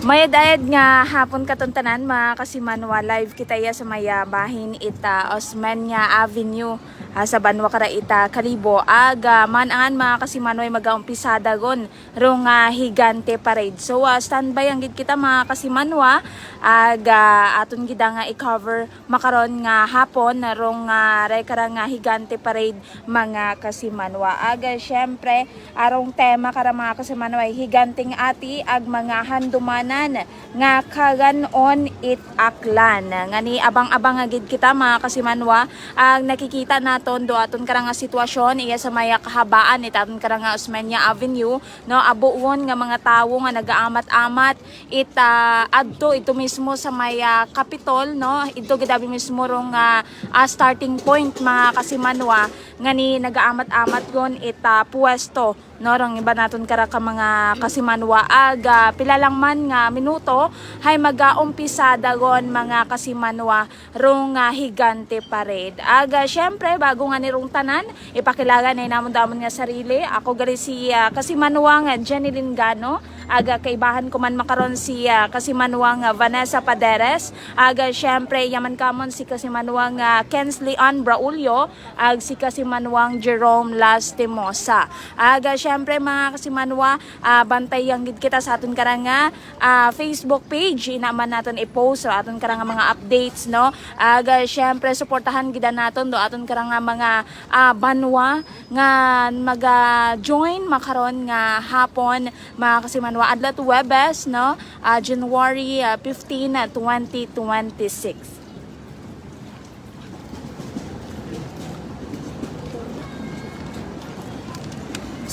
May dayad nga hapon katuntanan mga kasimanwa live kita ya sa maya bahin ita Osmeña Avenue sa Banwa Kara ita Kalibo aga manangan mga kasimanwa mag-aumpisa dagon rong higante parade. So standby ang gid kita mga kasimanwa aga aton gid nga i-cover makaron nga hapon rong rekara nga higante parade mga kasimanwa. Aga syempre arong tema kara mga kasimanwa higanting ati ag mga handumanan nga kaganon it aklan nga ni abang-abang agid kita mga kasimanwa ang nakikita naton do aton karang nga sitwasyon iya sa maya kahabaan it aton karang nga Osmeña Avenue no abuon nga mga tawo nga nagaamat-amat it adto ito mismo sa maya Capitol no ito gidabi mismo rong starting point mga kasimanwa nga ni nagaamat-amat gon it puwesto no rong iba naton kara ka mga kasimanwa aga pila lang man nga minuto hay mag-aumpisa dagon mga kasimanwa rong higante parade. Aga syempre bago nga nirong tanan ipakilala na namon damon nga sarili. Ako gari si kasimanwa nga Jenny Lingano. Aga kaibahan ko man makaron si kasimanwa nga Vanessa Paderes. Aga syempre yaman kamon si kasimanwa nga Kensley Ann Braulio ag si kasimanwang Jerome Lastimosa. Aga syempre mga kasimanwa bantay yang gid kita sa aton karang Facebook page inaman naton i-post so aton karang mga updates no. Aga syempre suportahan gid naton do aton karang mga banwa nga maga-join makaron nga hapon mga kasimanwa adlaw Webes no January 15, 2026.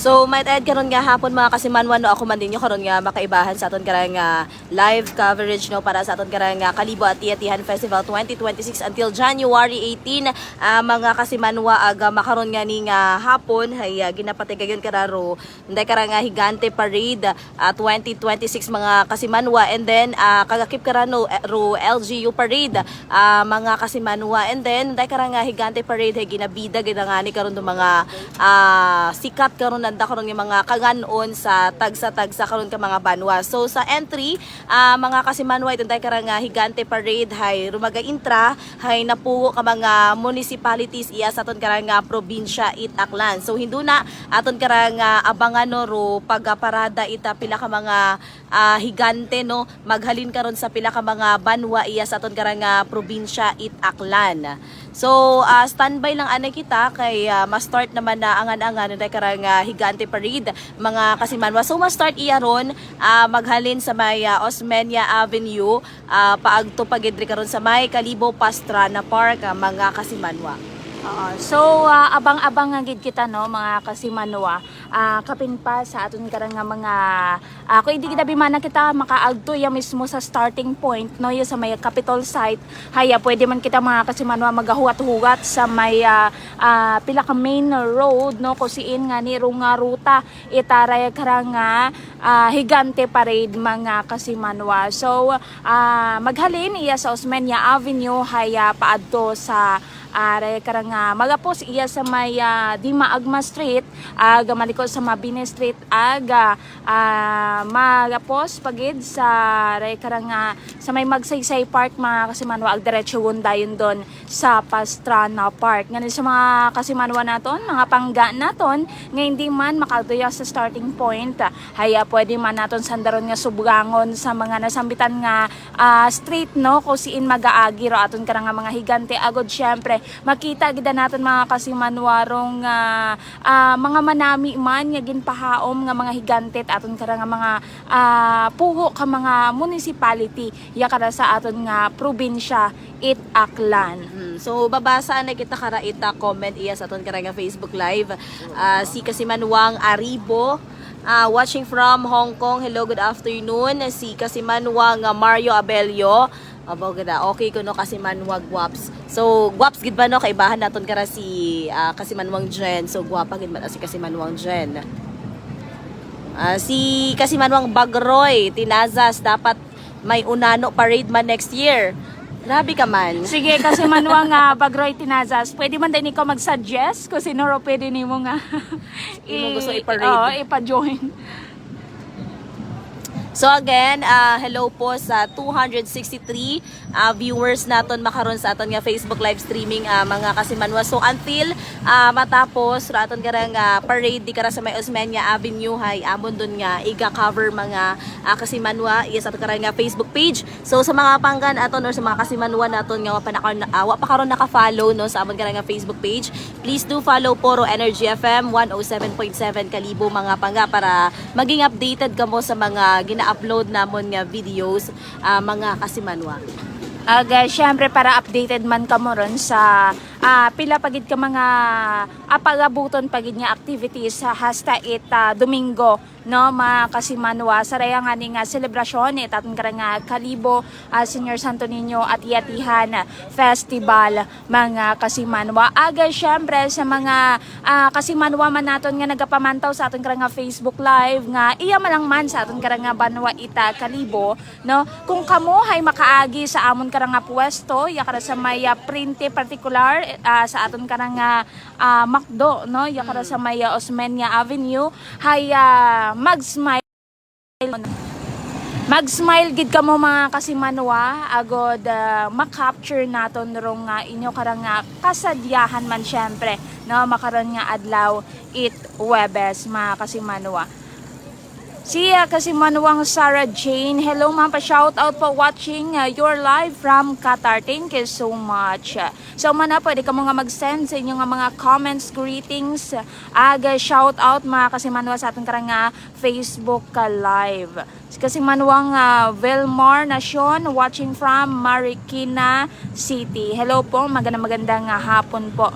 So, might add karon nga hapon mga kasimanwa no ako man din karon nga makaibahan sa aton karang live coverage no para sa aton karang Kalibo Ati-Atihan Festival 2026 until January 18 mga kasimanwa aga makaron nga ning hapon hay ginapatigayon kararo nday karang higante parade 2026 mga kasimanwa and then kagakip karano ro LGU parade mga kasimanwa and then nday karang higante parade hay ginabida gid nga ni karon do mga sikat karon nanda karon nga mga kaganon sa tagsa-tagsa karon ka mga banwa. So sa entry mga kasimanwa ito tayo karang higante parade hay rumaga intra hay napuwo ka mga municipalities iya sa aton karang probinsya it Aklan. So hinduna aton karang abangan no ro pagaparada ita pila ka mga higante no maghalin karon sa pila ka mga banwa iya sa aton karang probinsya it Aklan. So standby lang ana kita kay ma-start naman na angan-angan na karang higante parade mga kasimanwa. So ma-start iya ron maghalin sa may Osmeña Avenue paagto pagidri karon sa may Kalibo Pastrana Park mga kasimanwa. So abang-abang nga gid kita no mga kasimanwa kapin pa sa aton karang mga kung hindi kita bimana kita makaagto ya mismo sa starting point no ya sa may Capitol site haya pwede man kita mga kasimanwa magahugat-hugat sa may pila ka main road no kusiin nga ni nga ruta itaray karang higante parade mga kasimanwa. So maghalin iya sa Osmeña Avenue haya paadto sa are karang magapos iya sa may Dima-Agma Street aga maliko sa Mabini Street aga magapos pagid sa are karang sa may Magsaysay Park mga kasimanwa ag diretso dayon don sa Pastrana Park ngani sa mga kasimanwa naton mga pangga naton nga hindi man makadto sa starting point haya pwede man naton sandaron nga subgangon sa mga nasambitan nga street no kusiin magaagi ro aton karang mga higante agod syempre makita gid naton mga kasimanwarong mga manami man nga ginpahaom nga mga higante aton karang mga puho ka mga municipality ya kada sa aton nga probinsya it Aklan. So babasa na kita kara ita comment iya sa aton karang Facebook live si kasimanwang Aribo watching from Hong Kong. Hello, good afternoon. Si kasimanwang Mario Abelio okay kuno kasimanwag Guaps. So Guaps gid ba no kaibahan naton kara si kasimanwang Jen. So guwapa gid man si kasimanwang Jen. Si kasimanwang Bagroy Tinazas dapat may unano parade man next year. Grabe ka man. Sige, kasi manuang Bagroy Tinazas, pwede man din ikaw mag-suggest kung sino ro pwede nimo nga gusto ipa-raid. ipa-join. So again, hello po sa 263 viewers naton makaron sa aton nga Facebook live streaming mga kasimanwa. So until matapos ra aton karang parade di kara sa may Osmeña Avenue hay amon dun nga iga-cover mga kasimanwa is aton karang nga Facebook page. So sa mga panggan aton or sa mga kasimanwa naton nga wa pa karon naka-follow no sa amon karang nga Facebook page, please do follow Poro Energy FM 107.7 Kalibo mga pangga para maging updated kamo sa mga upload namon nga videos mga kasimanwa. Syempre para updated man ka mo ron sa pila pagid ka mga pagabuton pagid nga activities hasta Domingo no mga kasimanwa sa raya nga ning selebrasyon aton karang Kalibo Senior Santo Niño at Atihan Festival mga kasimanwa. Syempre sa mga kasimanwa man naton nga nagapamantaw sa aton karang Facebook live nga iya malang man sa aton karang Banwa Kalibo no kung kamo hay makaagi sa amon karang pwesto ya kara sa may printe particular sa aton karang Macdo no ya kara sa may Osmeña Avenue hay mag-smile gid kamo mga kasimanwa agod ma-capture naton rong inyo karang kasadyahan man syempre no makaron nga adlaw Huwebes mga kasimanwa. Siya kasimanwang Sarah Jane, hello ma'am, pa-shout out po watching your live from Qatar. Thank you so much. So mana pwede ka mo nga mag-send sa inyong mga comments, greetings, shout out mga kasimanwa sa ating karang Facebook live. Kasimanwang Velmar Nation watching from Marikina City. Hello po, magandang hapon po.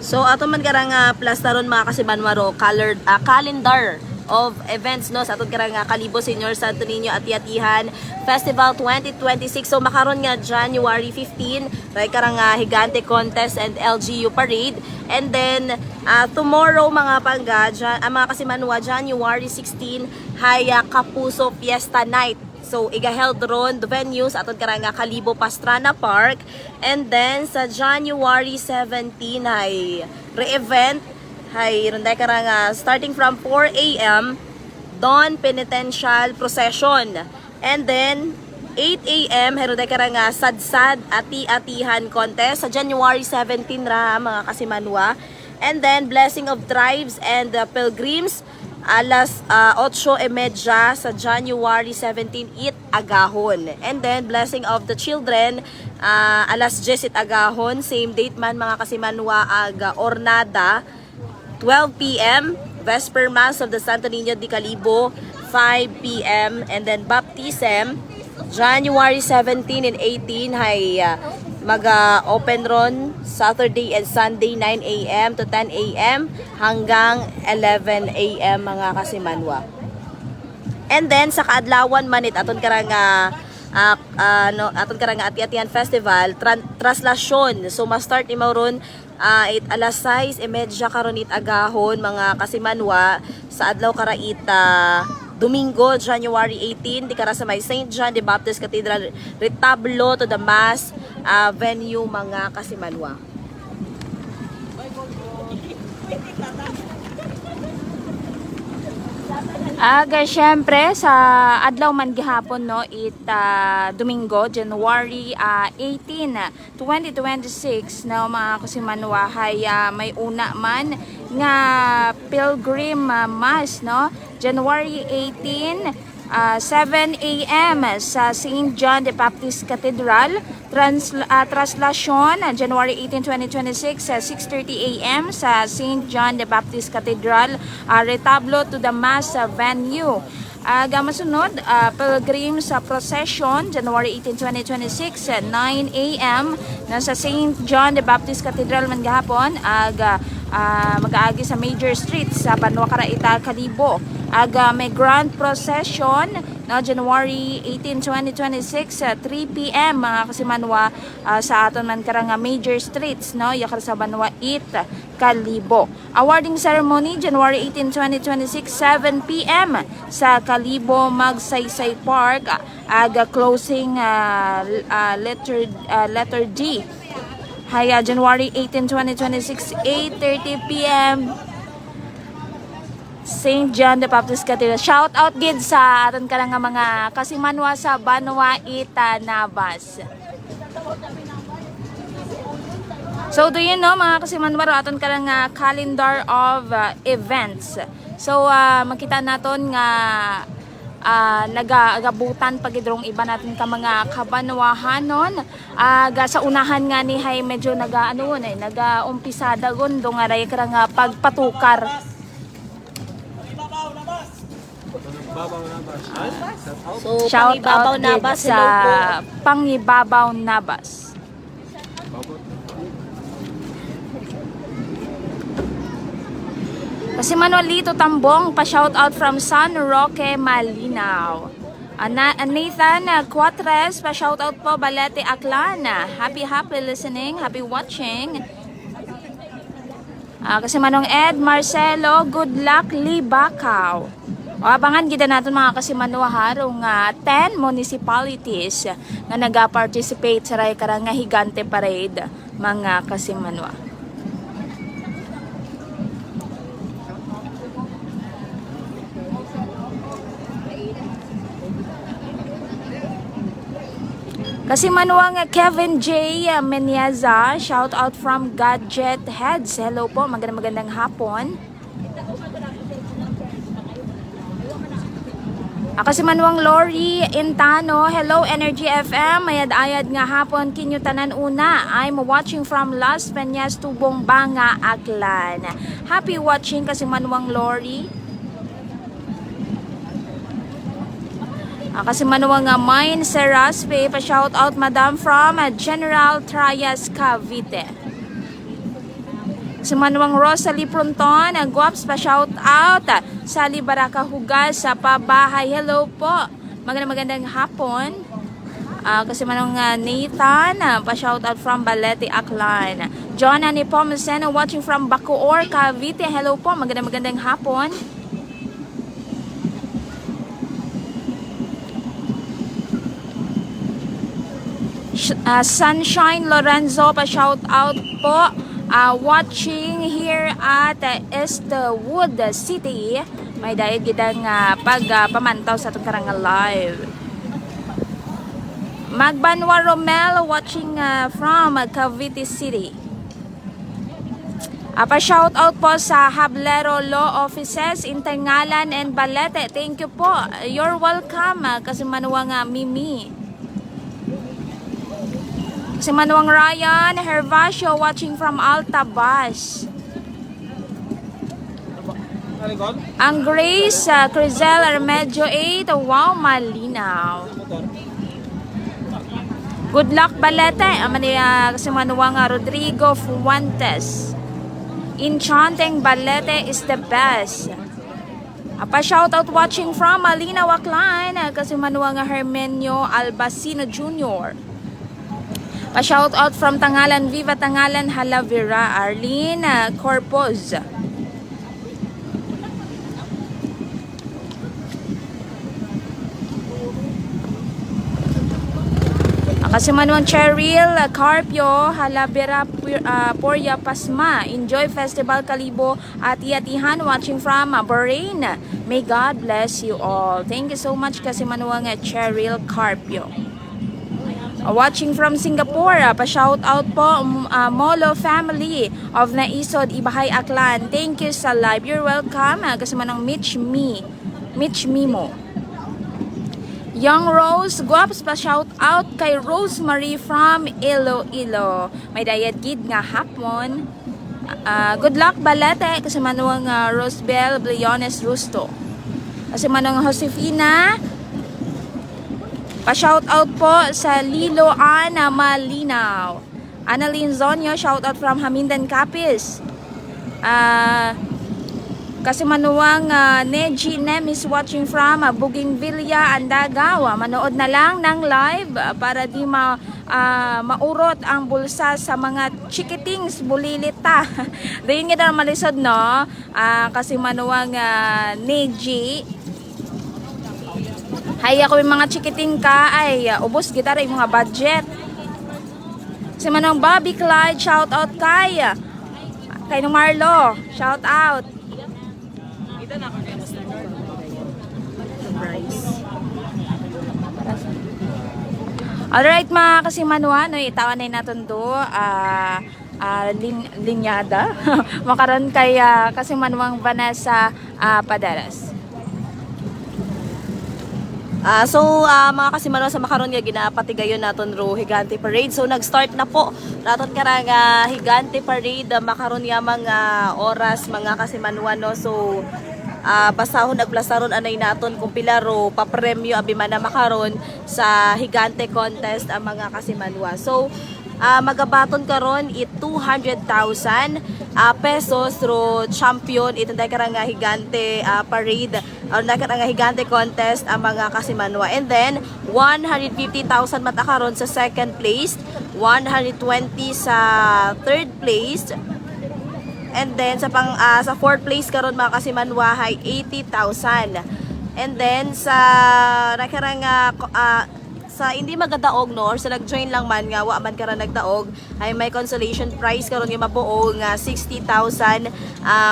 So ato man karang plus taron mga kasimanwa ro colored calendar of events no sa aton karang Kalibo Senior Santo Niño at Atihan Festival 2026. So makaron nga January 15 ray karang Higante Contest and LGU Parade, and then tomorrow mga pangga mga kasimanwa January 16 hay Kapuso Fiesta Night. So, iga-held ron the venues aton karang Kalibo Pastrana Park. And then, sa January 17 ay re-event ay ronday karang starting from 4 a.m. Dawn Penitential Procession. And then, 8 a.m. ronday karang Sadsad Ati-Atihan Contest sa January 17 ra mga kasimanwa. And then, Blessing of Tribes and Pilgrims alas 8:30 sa January 17 agahon. And then Blessing of the Children alas 10 agahon, same date man mga kasimanwa Ornada 12 p.m. Vesper Mass of the Santo Niño de Kalibo 5 p.m. and then Baptism January 17 and 18 hay mag-open ron Saturday and Sunday 9 a.m. to 10 a.m. hanggang 11 a.m. mga kasimanwa. And then sa kaadlawan man aton karang aton karang Ati-Atihan Festival traslasyon. So ma-start imaw ron alas 6:30 karon agahon mga kasimanwa sa adlaw karait Domingo, January 18, di kara sa may St. John the Baptist Cathedral, retablo to the Mass venue mga kasimanwa. Syempre sa adlaw man gihapon no Domingo, January 18, 2026 no mga kasimanwa hay may una man nga pilgrim mass no January 18 7 a.m. sa St. John the Baptist Cathedral. Traslasyon January 18, 2026 6:30 a.m. sa St. John the Baptist Cathedral. Retablo to the Mass venue. Masunod, Pilgrims Procession January 18, 2026 9 a.m. nasa St. John the Baptist Cathedral man gahapon. Mag-aagi sa major streets sa Banwa Karaita, Kalibo. May grand procession no, January 18, 2026 3 p.m. mga kasimanwa sa aton man karang major streets no yakar sa Banwa Kalibo. Awarding ceremony January 18, 2026 7 p.m. sa Kalibo Magsaysay Park. Closing letter D January 18, 2026 8:30 p.m. St. John the Baptist Cathedral. Shout out gid sa aton ka nga mga kasimanwa sa Banwa Itanabas. So do you know mga kasimanwa aton ka nga calendar of events. So makita naton nga nagagabutan pagidrong iba natin ka mga kabanwahanon sa unahan nga ni hay medyo nagaumpisada gondo nga ray nga pagpatukar. So, Shout Pangibabaw out Nabas, din sa hello po. Pangibabaw Nabas. Kasi Manuelito Tambong, pa-shout out from San Roque, Malinaw. Nathan Cuatres, pa-shout out po, Balete Aklan. Happy listening, happy watching. Kasi Manong Ed Marcelo, good luck Libakaw. Abangan gid naton mga kasimanwa harong 10 municipalities nga naga-participate sa karang nga Higante Parade mga kasimanwa. Kasimanwa nga Kevin J. Menyaza, shout out from Gadget Heads. Hello po, magandang hapon. Kasimanwang Lori Intano, hello Energy FM, mayad-ayad nga hapon kinyo tanan una. I'm watching from Las Peñas, Tubong Banga, Aklan. Happy watching Kasimanwang Lori. Kasimanwang Mine Seraspe, pa-shout out Madam from General Trias, Cavite. Kasimanwang Rosalie Pronton, Guaps, pa-shout out Sali Baraka Hugas sa Pabahay. Hello po. Magandang hapon. Kasimanwang Nathan, pa-shout out from Balete Aklan. John Ani Pomesen, watching from Bacoor, Cavite. Hello po. Magandang hapon. Sunshine Lorenzo, pa-shout out po. Watching here at Eastwood City. May dahil gidang pagpamantaw sa itong karang live. Magbanwa Romel, watching from Cavite City. Pa-shout out po sa Hablero Law Offices, Internagalan and Balete. Thank you po. You're welcome. Kasimanwang Mimi. Kasimanwang Ryan Hervasio, watching from Altabas. Ang Grace Crizel Armedio 8, wow, malinaw. Good luck Balete. Kasimanwang Rodrigo Fuentes. Enchanting Balete is the best. Pa-shoutout watching from Malinaw, Aklan. Kasimanwang Hermenio Albacino Jr. Pa-shoutout from Tangalan, Viva Tangalan, Halavira, Arlene Corpoz. Kasimanwang Cheryl Carpio, Halavira, Porya Pasma. Enjoy Festival Kalibo at Iyatihan, watching from Bahrain. May God bless you all. Thank you so much Kasimanwang Cheryl Carpio. Watching from Singapore, pa-shout out po Molo family of Naisod, Ibahay, Aklan. Thank you sa live. You're welcome. Kasimanwang Mitch Mimo. Young Rose Guaps, pa-shout out kay Rosemary from Iloilo. May dayad gid nga hapon. Good luck Balete. Kasimanwang Rosebel Bliones Rusto. Kasimanwang Josefina, pa-shout out po sa Lilo Ana Malinaw. Annalyn Zonyo, shout out from Hamindan Capiz. Kasimanwang Neji Nemis, watching from Bougainvillea, Andagawa. Manood na lang ng live para di maurot ang bulsa sa mga chikitings bulilita. Doon nga daw malisod, no? Kasimanwang Neji. Hay ako yung mga chikiting ka ay ubos gitara yung mga budget. Si Manong Bobby Clyde, shout out kay nung Marlo, shout out. Price. Alright mga kasimanwa, no, itawan na natin do linyada. Makaroon kay kasimanwang Vanessa Padaras. Mga kasimanwa sa makaron nga ginapatigayon naton ro Higante Parade. So nag-start na po raton karang Higante Parade makaron nga mga oras mga kasimanwa no. So basahon nagplasaron anay naton kung pila ro papremyo abi man na makaron sa Higante contest ang mga kasimanwa. So magabaton karon it 200,000 pesos ro champion itanday karang Higante parade or nga Higante contest ang mga kasimanwa. And then 150,000 mata karon sa second place, 120 sa third place. And then sa fourth place karon mga kasimanwa hay 80,000. And then sa nakarang sa hindi magadaog no or sa nag-join lang man nga wa man karon nagdaog ay may consolation prize karon nga mabuo nga 60,000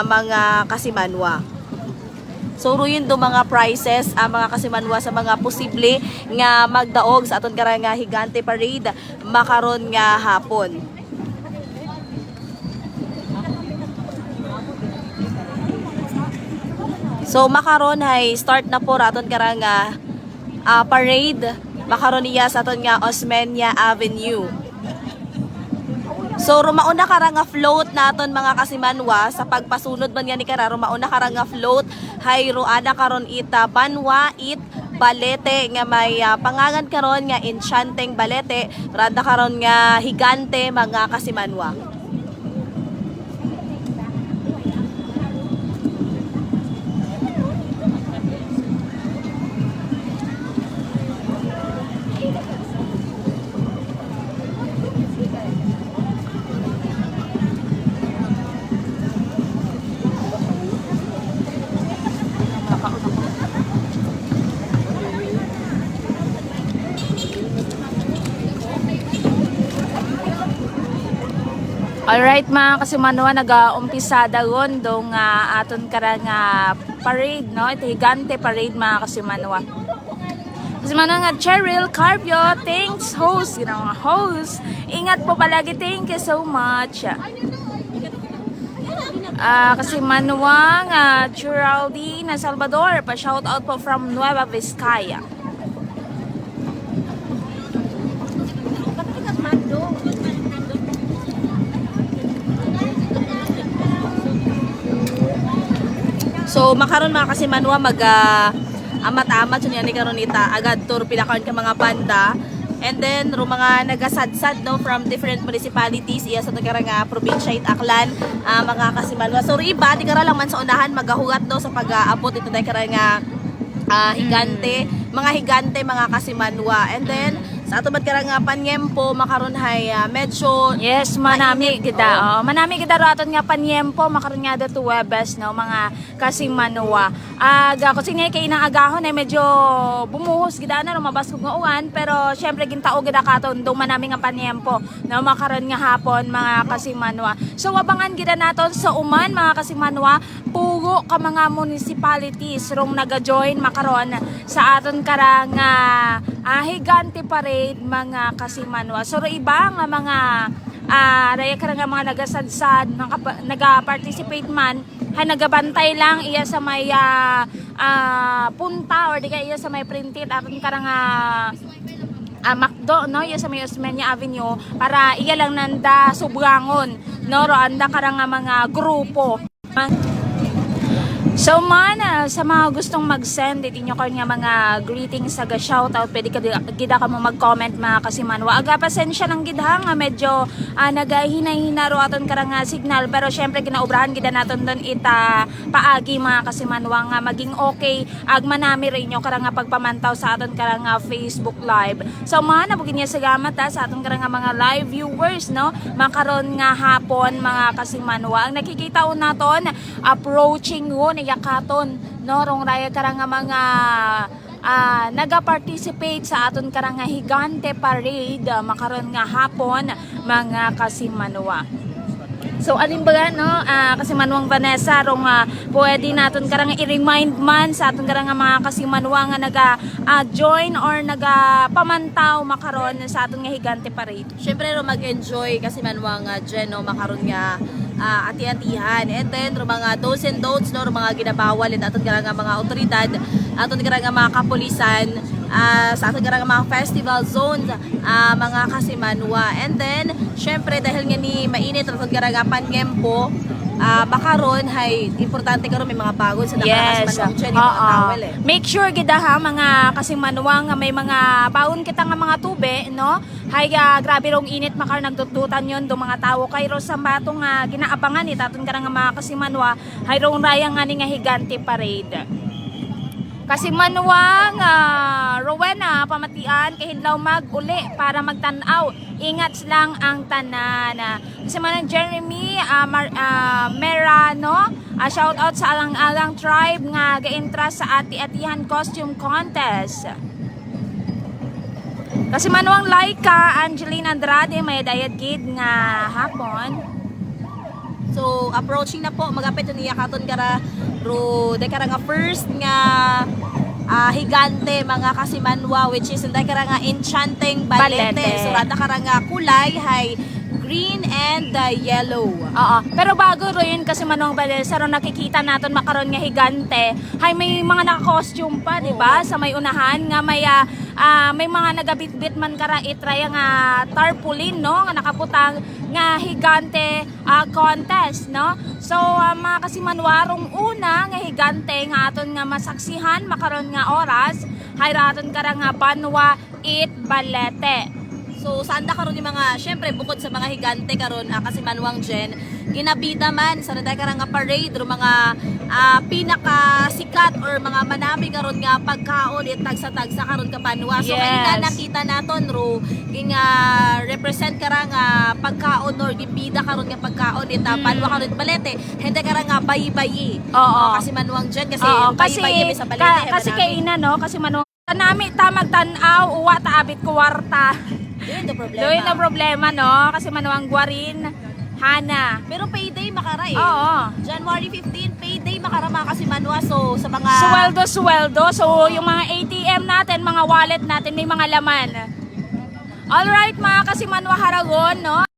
mga kasimanwa. So ruyin do mga prizes mga kasimanwa sa mga posible nga magdaog sa aton karang Higante Parade makaron nga hapon. So makaron ay start na po raton karang parade makaron niya sa aton nga Osmeña Avenue. So rumauna karang float naton mga kasimanwa sa pagpasunod man nga ni kara rumauna karang float hay ruana karon ita Banwa it Balete nga may pangangan karon nga Enchanteng Balete rada karon nga Higante mga kasimanwa. Alright mga kasimanwa, nag-umpisa dagon dong aton karang parade, no? Ito Higante Parade mga kasimanwa. Kasimanwa nga Cheryl Carpio, thanks host, ginawang host. Ingat po palagi, thank you so much. Kasimanwa nga Geraldine Salvador, pa shout out po from Nueva Vizcaya. So makaron mga kasimanwa amat-amat so ni karon ita agad tour pilakaron ka mga banda. And then ro mga nagasadsad no from different municipalities iya sa tagarang probinsya it Aklan mga kasimanwa. So iba di kara lang man sa unahan magahugat do sa pag-aabot ito dai karang Higante, mga Higante mga kasimanwa. And then sa ato bad karang panyempo makaron hay medyo yes manami kita manami kita ro aton nga panyempo makaron nga dato Webes no mga kasimanwa. Aga ko sinya kay inang agahon ay medyo bumuhos gida na lumabas kog nga uwan pero syempre gintaog gida katon do manami nga panyempo no makaron nga hapon mga kasimanwa. So abangan gida naton sa uman mga kasimanwa pugo ka mga municipalities rong naga-join makaron sa aton karang Higante Parade mga kasimanwa. So iba nga mga raya ka nga mga nagasadsad, naga-participate man, hay nagabantay lang iya sa may punta or di ka iya sa may printed aton karang Macdo no iya sa may Osmeña Avenue para iya lang nanda subrangon no ro anda karang mga grupo. So man, sa mga gustong mag-send it inyo karon nga mga greetings sa shoutout, pwede ka gida ka mo mag-comment mga kasimanwa. Aga pasensya lang gidha nga medyo nagahinay-hina ro aton karang signal pero syempre ginaubrahan gida naton don ita paagi mga kasimanwa nga maging okay agma nami rin inyo karang pagpamantaw sa aton karang Facebook live. So man, nabugin niya salamat sa aton karang mga live viewers no. Makaron nga hapon mga kasimanwa. Ang nakikita naton approaching yakaton no rong raya karang mga naga-participate sa aton karang Higante Parade makaron nga hapon mga kasimanwa. So alin ba no, kasi Manwang Vanessa rong pwede naton karang i-remind man sa aton karang mga kasimanwa nga naga-join or naga-pamantaw makaron sa aton nga Higante Parade. Syempre ro mag-enjoy kasi manwang Jen no makaron nga ati-atihan and then ro mga do's and don'ts no ro mga ginabawal at aton nga mga otoridad aton nga mga kapulisan sa aton nga mga festival zones mga kasimanwa and then syempre dahil nga ni mainit aton nga pangempo makaron hay importante karon may mga bagon sa nakakasimanwang Jen yung mga towel Make sure gida ha mga kasimanwang nga may mga baon kita nga mga tube no. Hay grabe rong init makar nagdudutan yon do mga tawo kay ro sa batong ginaabangan ni taton ka nga mga kasimanwa hay rong rayang nga ni nga Higante Parade. Kasimanwang Rowena pamatian kay hinlaw mag-uli para magtan-aw. Ingat lang ang tanan. Kasimanwang Jeremy Merano, shout out sa Alang-Alang tribe nga gaintra sa ati-atihan costume contest. Kasimanwang Laika Angeline Andrade may dayad gid nga hapon. So approaching na po magapit niya katon kara ro de kara nga first nga higante mga kasimanwa which is de kara nga enchanting balete. So rada kara nga kulay hay green and yellow. Oo. Pero bago ro yun kasi Manwang Vanessa ro nakikita naton makaron nga higante, hay may mga naka-costume pa, di ba? Sa may unahan nga may mga nagabitbit man kara itraya nga tarpaulin no nga nakaputang nga higante contest no. So mga kasimanwarong una nga higante nga aton nga masaksihan makaron nga oras hay raton kara nga Banwa It Balete. So saan karon yung mga syempre bukod sa mga higante karon kasi Manwang Jen ginabida man sa naday karang nga parade ro mga pinaka sikat or mga manami karon nga pagkaon it tagsa-tagsa karon ka Banwa. So kanina nakita naton ro nga represent karang pagkaon or gibida karon nga pagkaon it Banwa karon Balete hindi karang nga bayi-bayi. Kasi Manwang Jen kasi bayi-bayi sa Balete kasi kay ina no kasi Manwang tanami ta magtan-aw uwa ta abit kwarta. Doon na problema no kasi Manwang Guarin Hana. Pero payday makara eh. Oo. January 15 payday makara mga kasimanwa so sa mga sweldo so yung mga ATM natin mga wallet natin may mga laman. Alright mga kasimanwa haragon no.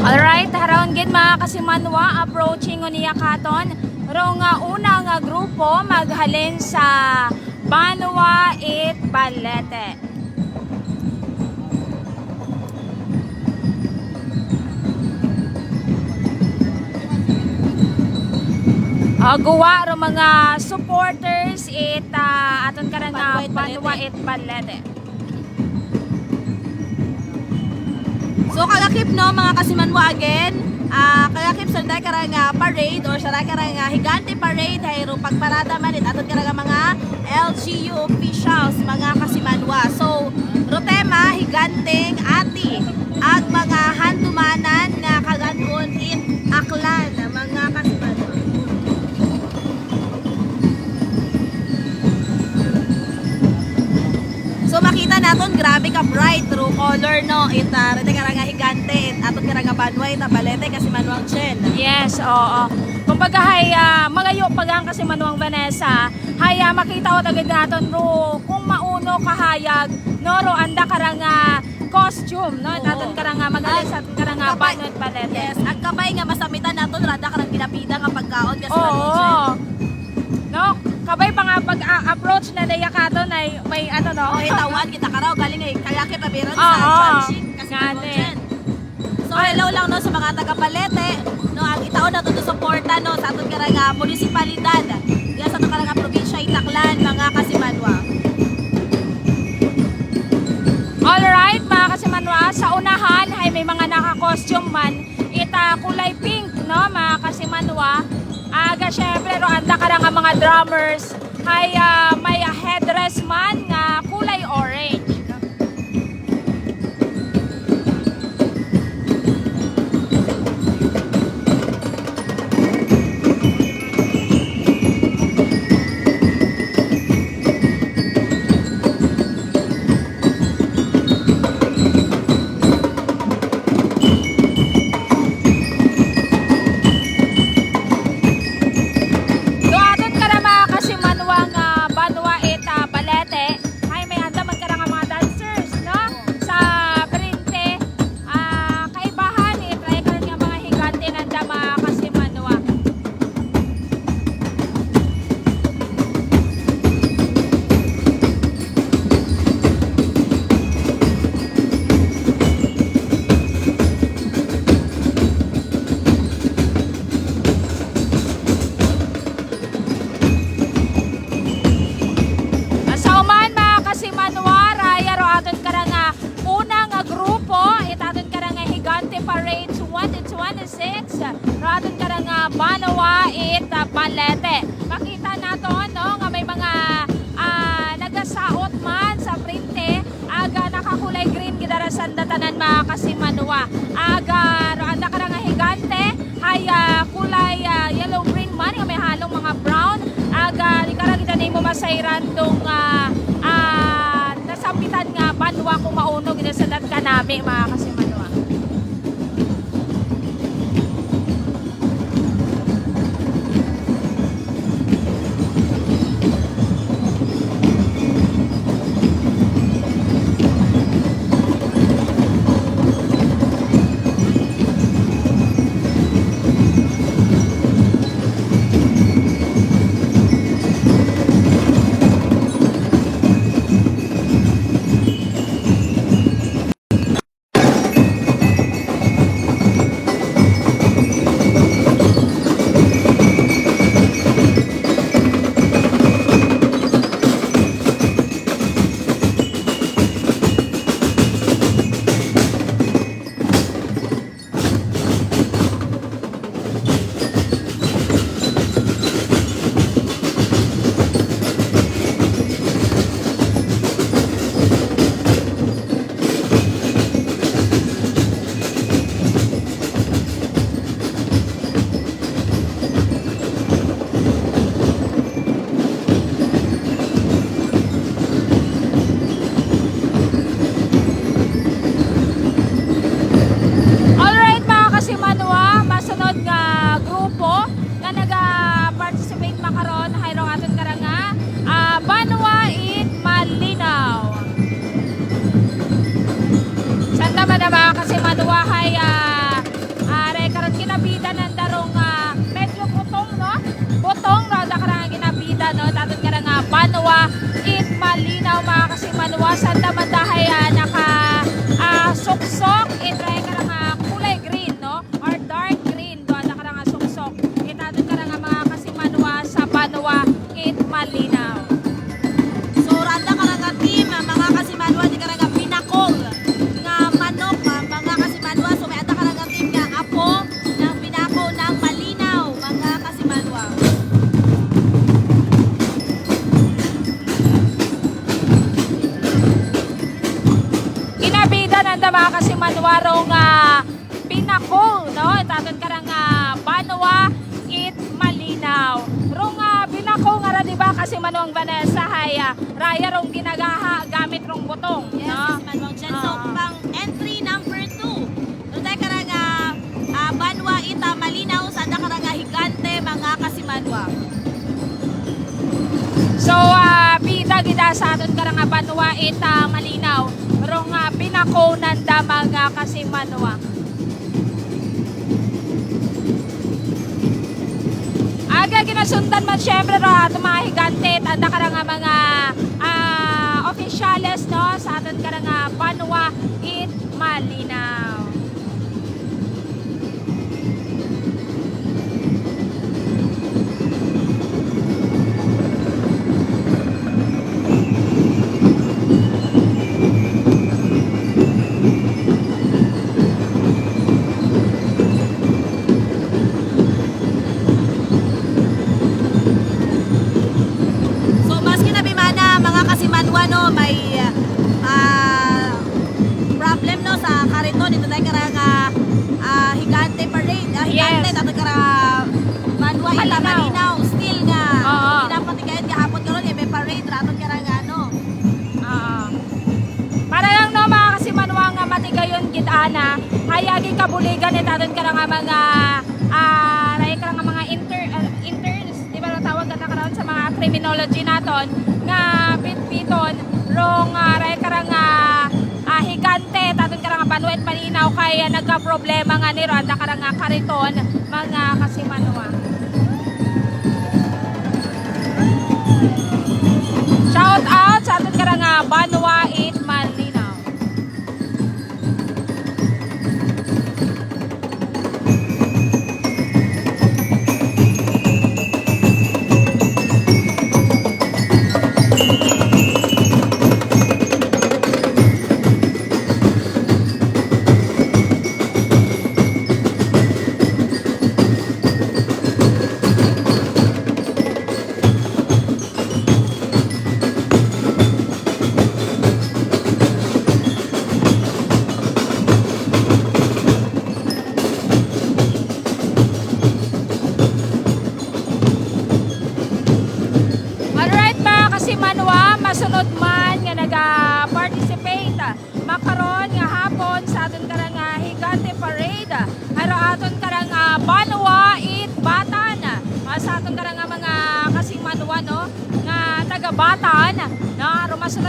Alright haragon gid mga kasimanwa approaching uniya katon ro nga una nga grupo maghalin sa Banwa It Balete. Guwa ro mga supporters it aton karang Banwa It Balete. So kagakip no mga kasimanwa again kagakip sa day karang parade or sa day karang higante parade hayro pagparada man it aton karang mga LGU officials mga kasimanwa. So ro tema higanteng ati ag mga handumanan nga kaganon it aklan mga kasimanwa. So makita naton grabe ka bright true color no it rete karang higante it aton karang Banwa it Balete kasi Manwang Jen. Yes, oo. Kumbaga hay magayo pagang kasi Manwang Vanessa, hay makita o tagad naton ro kung mauno kahayag no ro anda karang costume no aton karang magalis aton karang Banwa it Balete. Yes, ang kabay nga masamitan naton rada karang ginapida nga pagkaon kasi Manwang Jen. No, kabay pa nga pag-approach na daya katon ay may ano no. Tawan kita karaw galing ay kayake pabiron sa Changshing kasi Manwang Jen. So hello lang no sa mga taga Balete no ang itaon nato to suporta no sa aton karang munisipalidad diya sa aton karang probinsya Itaklan mga kasimanwa. Alright mga kasimanwa sa unahan ay may mga naka-costume man ita kulay pink no mga kasimanwa. Aga syempre ro anda karang mga drummers ay may headdress man nga kulay orange. Radon ka nga Banawa it Balete. Makita nato no nga may mga nagasaot man sa printe aga nakakulay green gidara sandatanan mga kasimanwa. Aga roanda ka nga higante ay kulay yellow green man nga may halong mga brown. Aga di ka kita nimo masayran tong nasampitan nga Banwa kung maunog gidara sandat kanami mga kasimanwa. Banwa it Malinaw mga kasimanwa sa damandahay suksok it ka kulay green no or dark green do ka suksok itadon ka mga kasimanwa sa Banwa it Malinaw. So randa ka nga team mga kasimanwa di ka nga pinakong nga manok mga kasimanwa. So may ata ka nga team nga apo ng pinako ng Malinaw mga kasimanwa. Mga kasimanwa nga pinako no itaton ka nga Banwa it Malinaw rong pinako nga ra di ba kasimanwang Vanessa hay raya rong ginagaha gamit rong butong yes, no kasimanwang dyan. So pang entry number 2 runday ka nga Banwa it Malinaw sa ka nga higante mga kasimanwa. So bida gida sa aton ka nga Banwa it Malinaw rong pinako nanda mga kasimanwa. Aga ginasundan man syempre ra mga higante tanda ka nga mga opisyales no sa aton ka nga Banwa it Malinaw. May problem no sa kariton ito tayo karang higante parade higante yes. Tato karang Banwa ita Malinaw still nga pinapatigayan gahapon karon may parade raton karang para lang no mga kasimanwa nga matigayon gid-ana hayagi kabuligan ni taton karang mga ray karang mga interns di ba tawag ka karon sa mga criminology naton nga pitpiton rong ray karang higante taton karang Banwa it Malinaw kay nagka-problema nga ni Randa karang kariton mga kasimanwa. Shout out sa aton karang Banwa it Malinaw.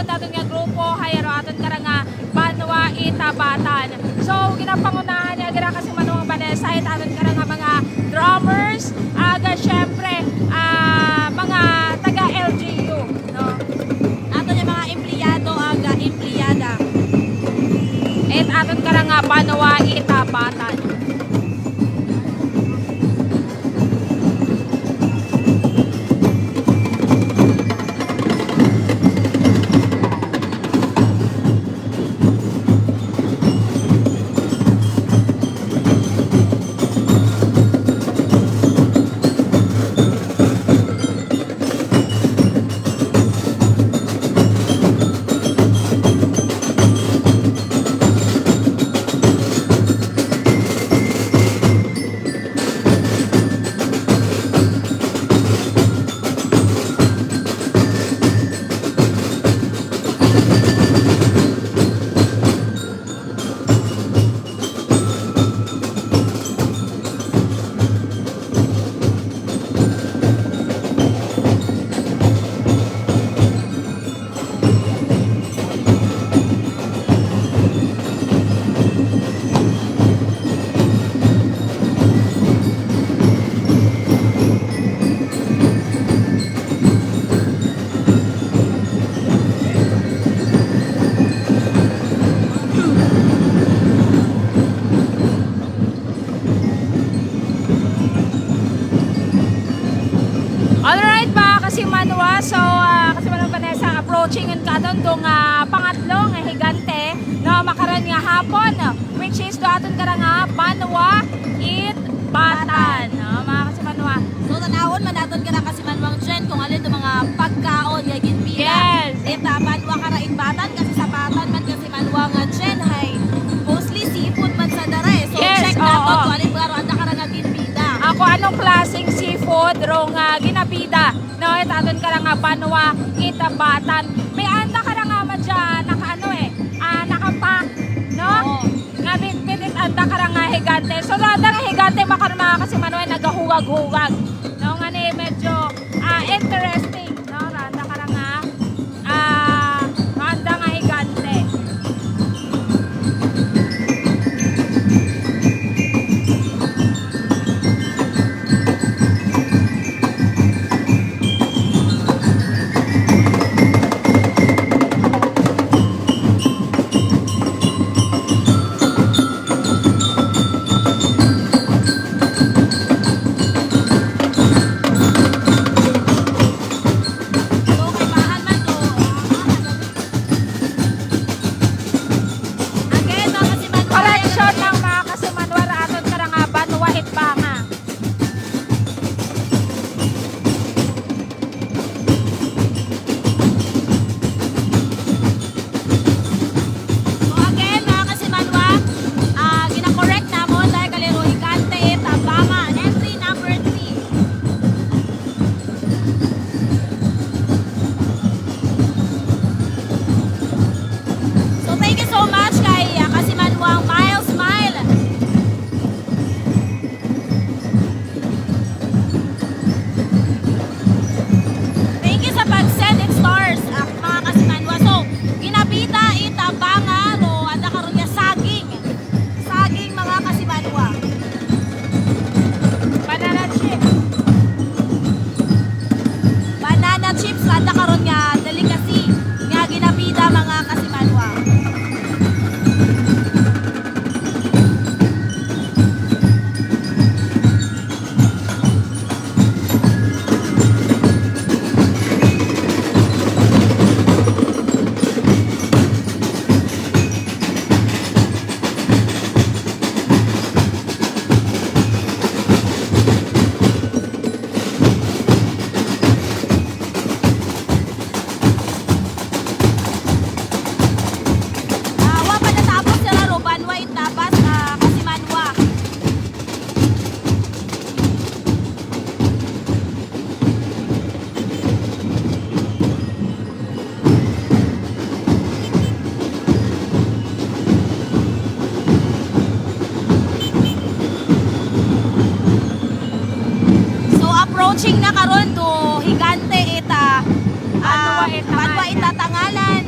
karon daton nga grupo hayro aton karang nga Banwa Itabatan. So ginapangunahan niya gira kasi Manuang Vanessa it aton karang nga mga drummers, aga syempre mga taga LGU, no. Ato yung mga empleyado, aga empleyada. It aton karang nga Banwa Itabatan. Alright ba kasi Manwa, so kasi Manong Vanessa approaching and katon dong pangatlong higante no makaron nga hapon which is do aton karang nga Banwa Itbatan no mga kasi Manwa. So tanawon man naton ka na kasi Manwang Jen kung alin itong mga pagkaon nga ginbila. Yes. Ita Banwa ka raing batan kasi sa batan man kasi Manwang Jen hay mostly seafood man sa dare. So Yes, check oo. naton kung alin mga anda ka nga ginbida. Ako anong klaseng seafood rong ginapida no it aton karang nga Banwa Itbatan. May anda karang nga madya nakaano nakapack no. Oo. Nga binit anda karang nga higante. So anda nga higante makaron mga kasi Manwa nagahugag-hugag. No nga ni medyo interesting no anda karang nga anda nga higante. So kay bahan man to. Again mga kasi Manwang Correction lang mga kasi Manwa aton karang nga Banwa Itbanga. So again, mga kasimanwa, gina-correct na mo dahil kalero higante, tabama, entry number 3. So thank you so much kay kasimanwang Miles Smile. Thank you sa pag-send in stars, mga kasimanwa. So, ginabita, itabanga, ro, anda karon nga saging. Saging, mga kasimanwa. Banana chip. Banana chips, anda karon nga delicacy. Nga ginabita, mga kasimanwa. Wa pa natapos sila ro, Banwa Itabas, kasimanwa. So approaching na karon to higante ita Banwa Itangalan. Banwa Itatangalan,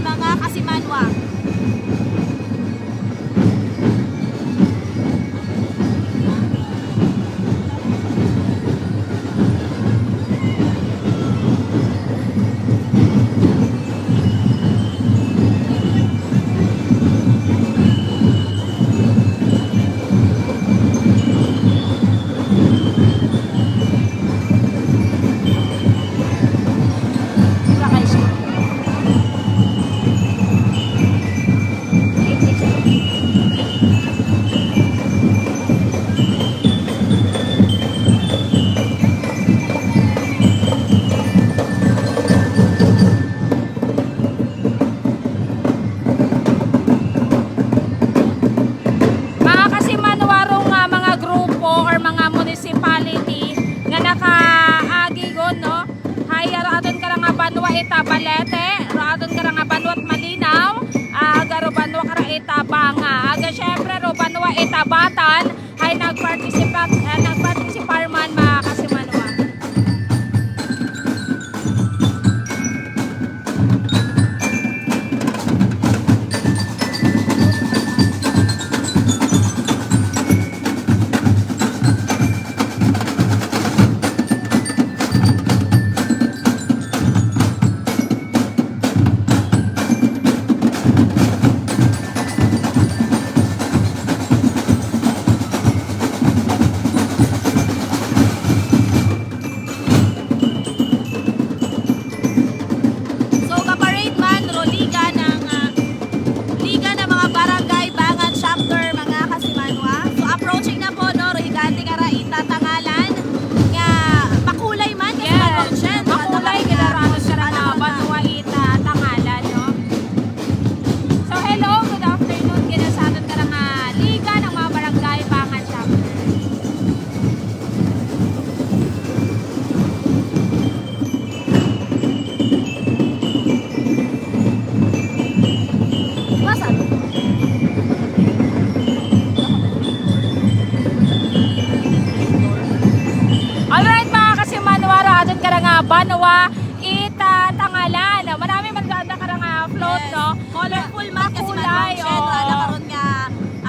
Banwa ita Tangalan. Marami man ganda karang float, Yes. no? Colorful man kasi Makulay, manwang oo. na karon nga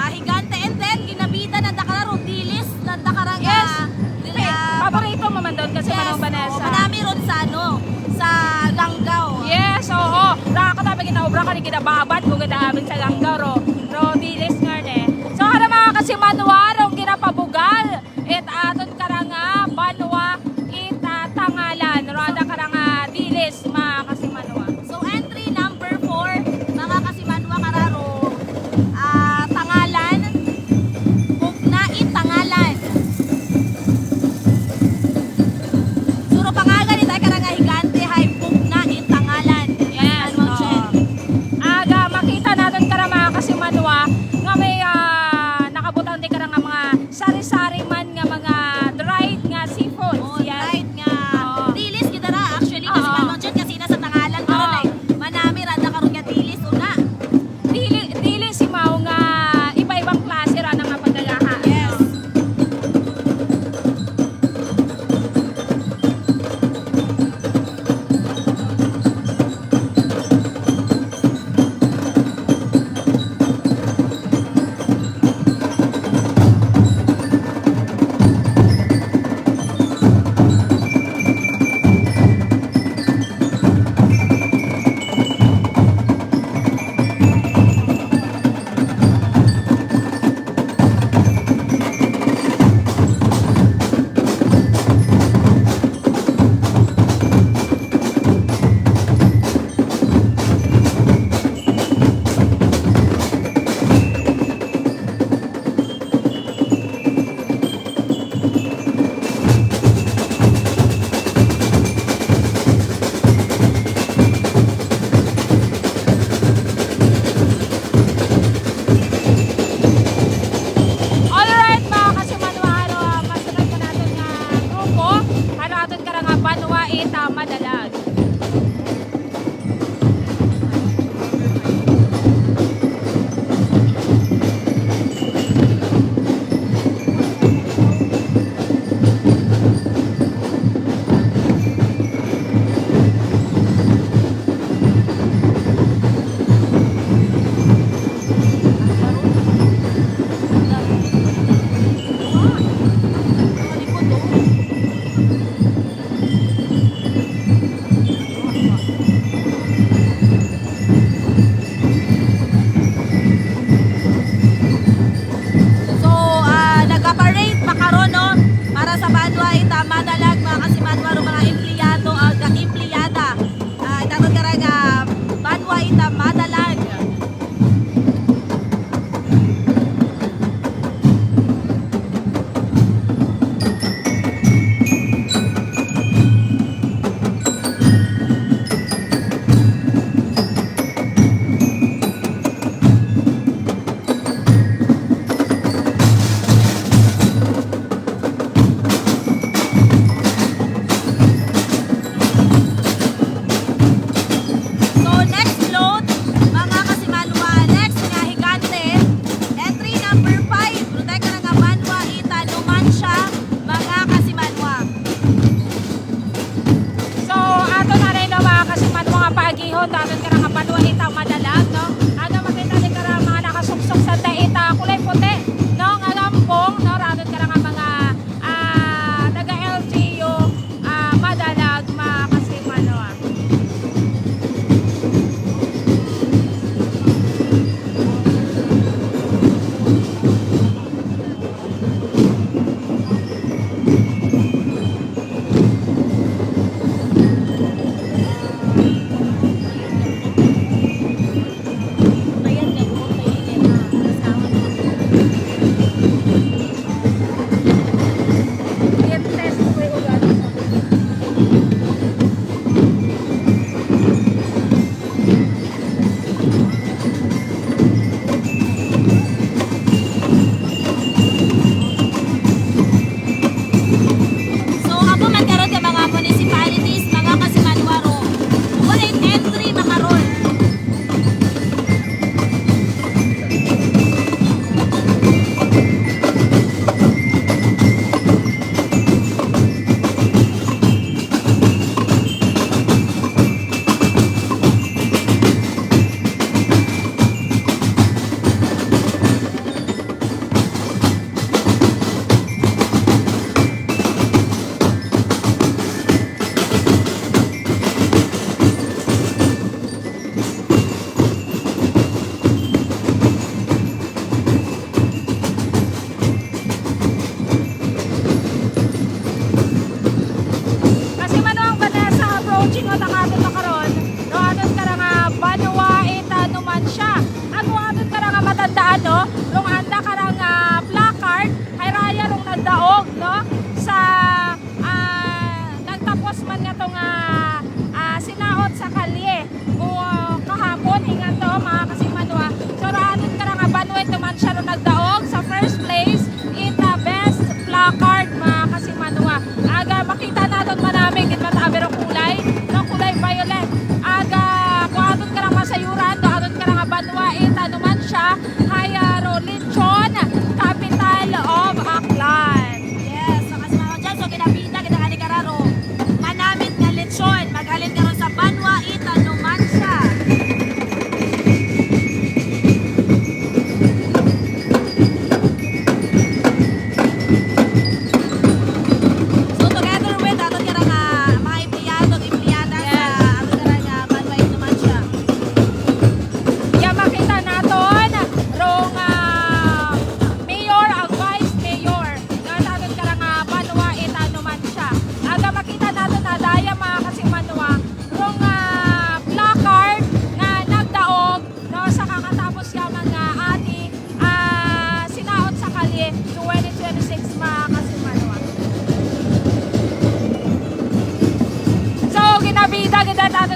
higante, and then ginabitan na dakarang dilis na dakarang Yes. Paborito mo man doon kasi yes, Manong Vanessa. manami ron sa sa Langgao. Yes, oo. Nakakatabi ginaobra ka ni kinababad kung ginaabin sa Langgao, ro dilis nga ne. So, hara mga kasimanwarong ginapabugal. It aton karanga Banwa ita Tangalan. Rada karanga dilis mga kasimanwa. So entry number 4, mga kasimanwa kararo, Tangalan, Bugnain Tangalan. Suro pangalan ita karanga higante hay Bugnain Tangalan. Yes, Manwang oo. Chen. Aga makita natin karang mga kasimanwa nga may nakabutang di karang mga sari-sari man nga mga dried nga seafood. Oh, Yan. right nga. Oo. Dilis kita ra actually kasi Oo. Manwang Chen kasi nasa Tangalan karon Oo. ay manami rada karon nga dilis una. Dili si Mao nga iba-ibang klase ra nga pagdalaha. Yes. Alright mga kasimanwa, masunod ka natin nga grupo. Aton ka nga Banwa ita Madalag. So, nagpa-parade pa karon no para sa Banwa ita Madalag mga kasimanwa ro mga empleyado aga empleyada. Itaton karanga Banwa ita Madalag. So next float, mga kasimanwa, next nga higante, entry number 5, protect na nga Banwa ita Numancia, mga kasimanwa. So, ato na rin no, mga kasimanwa nga paagihon. Aton ka nga Banwa ita Madalag, no? Ano makita din ka nga mga nakasuksok sa ita kulay puti, no? Nga lampong, no? Aton ka nga mga taga LGU Madalag, mga kasimanwa.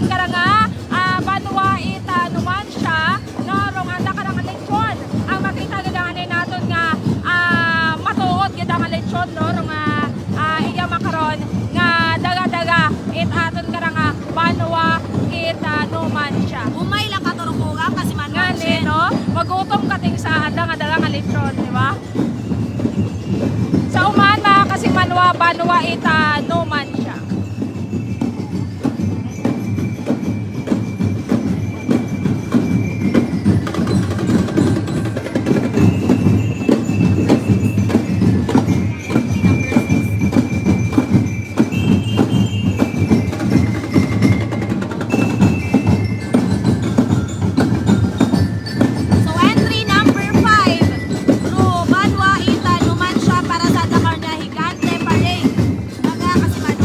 aton kara nga banwa ita numan siya no rong anda kara nga lechon ang makita gadahanay naton nga matuod gid ang lechon no rong iya makaron nga daga-daga it aton kara nga banwa ita numan siya. Umay lang katurukugang kasi Manwan Ngani no magutom kating sa anda nga daga nga lechon, di ba? Sa uman mga kasimanwa banwa ita numan siya. So entry number 5, Ru Banwa Ita Numansya para sa Dakar nga Higante Parade. Mga kasiman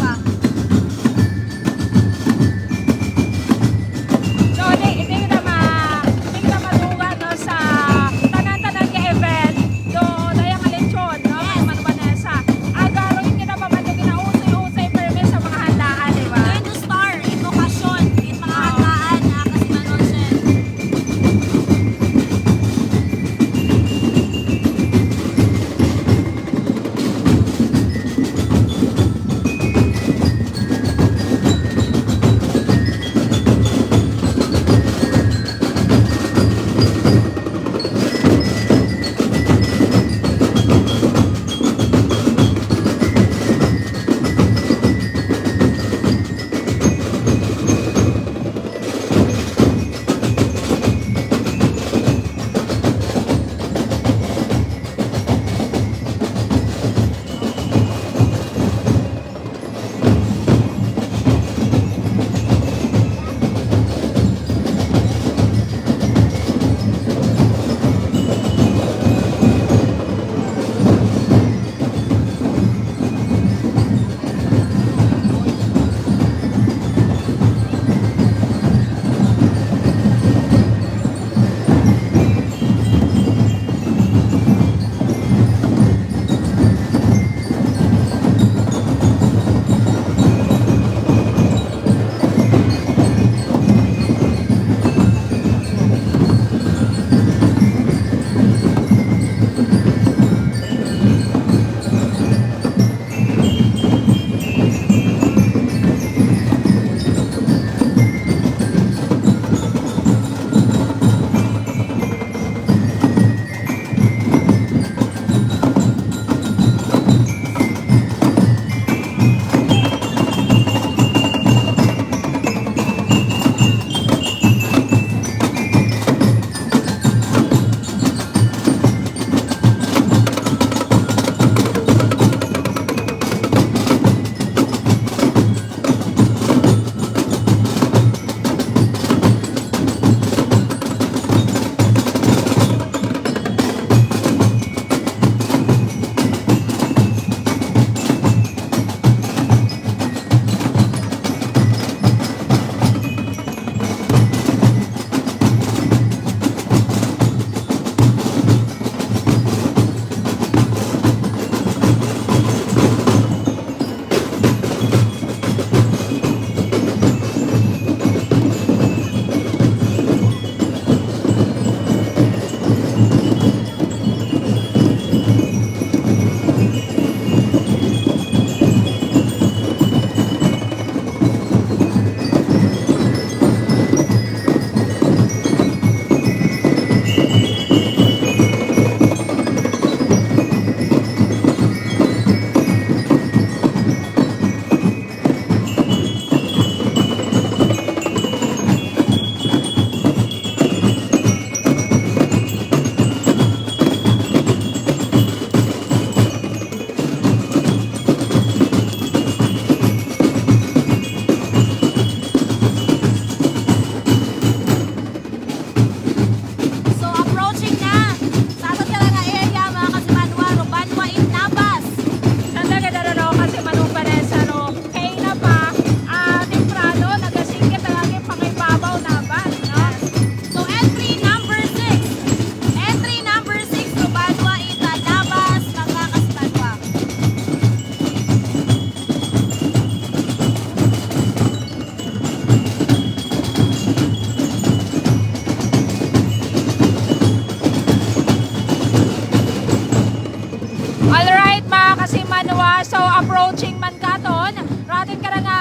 approaching man katon raton ka nga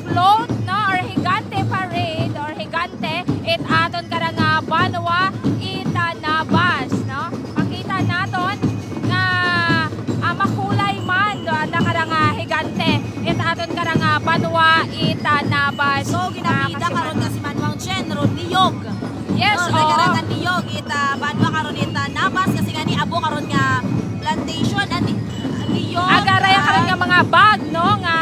float no or higante parade or higante it aton ka nga Banwa Itanabas no. Pakita naton nga makulay man do anda ka nga higante it aton ka nga Banwa Itanabas. So ginapida karon kasi Manwang Chen ron niyog. Yes, no, nagkaroon niyog ita Banwa karon ita Nabas kasi nga ni abo karon nga plantation and niyog. Agaraya karon nga mga bag no nga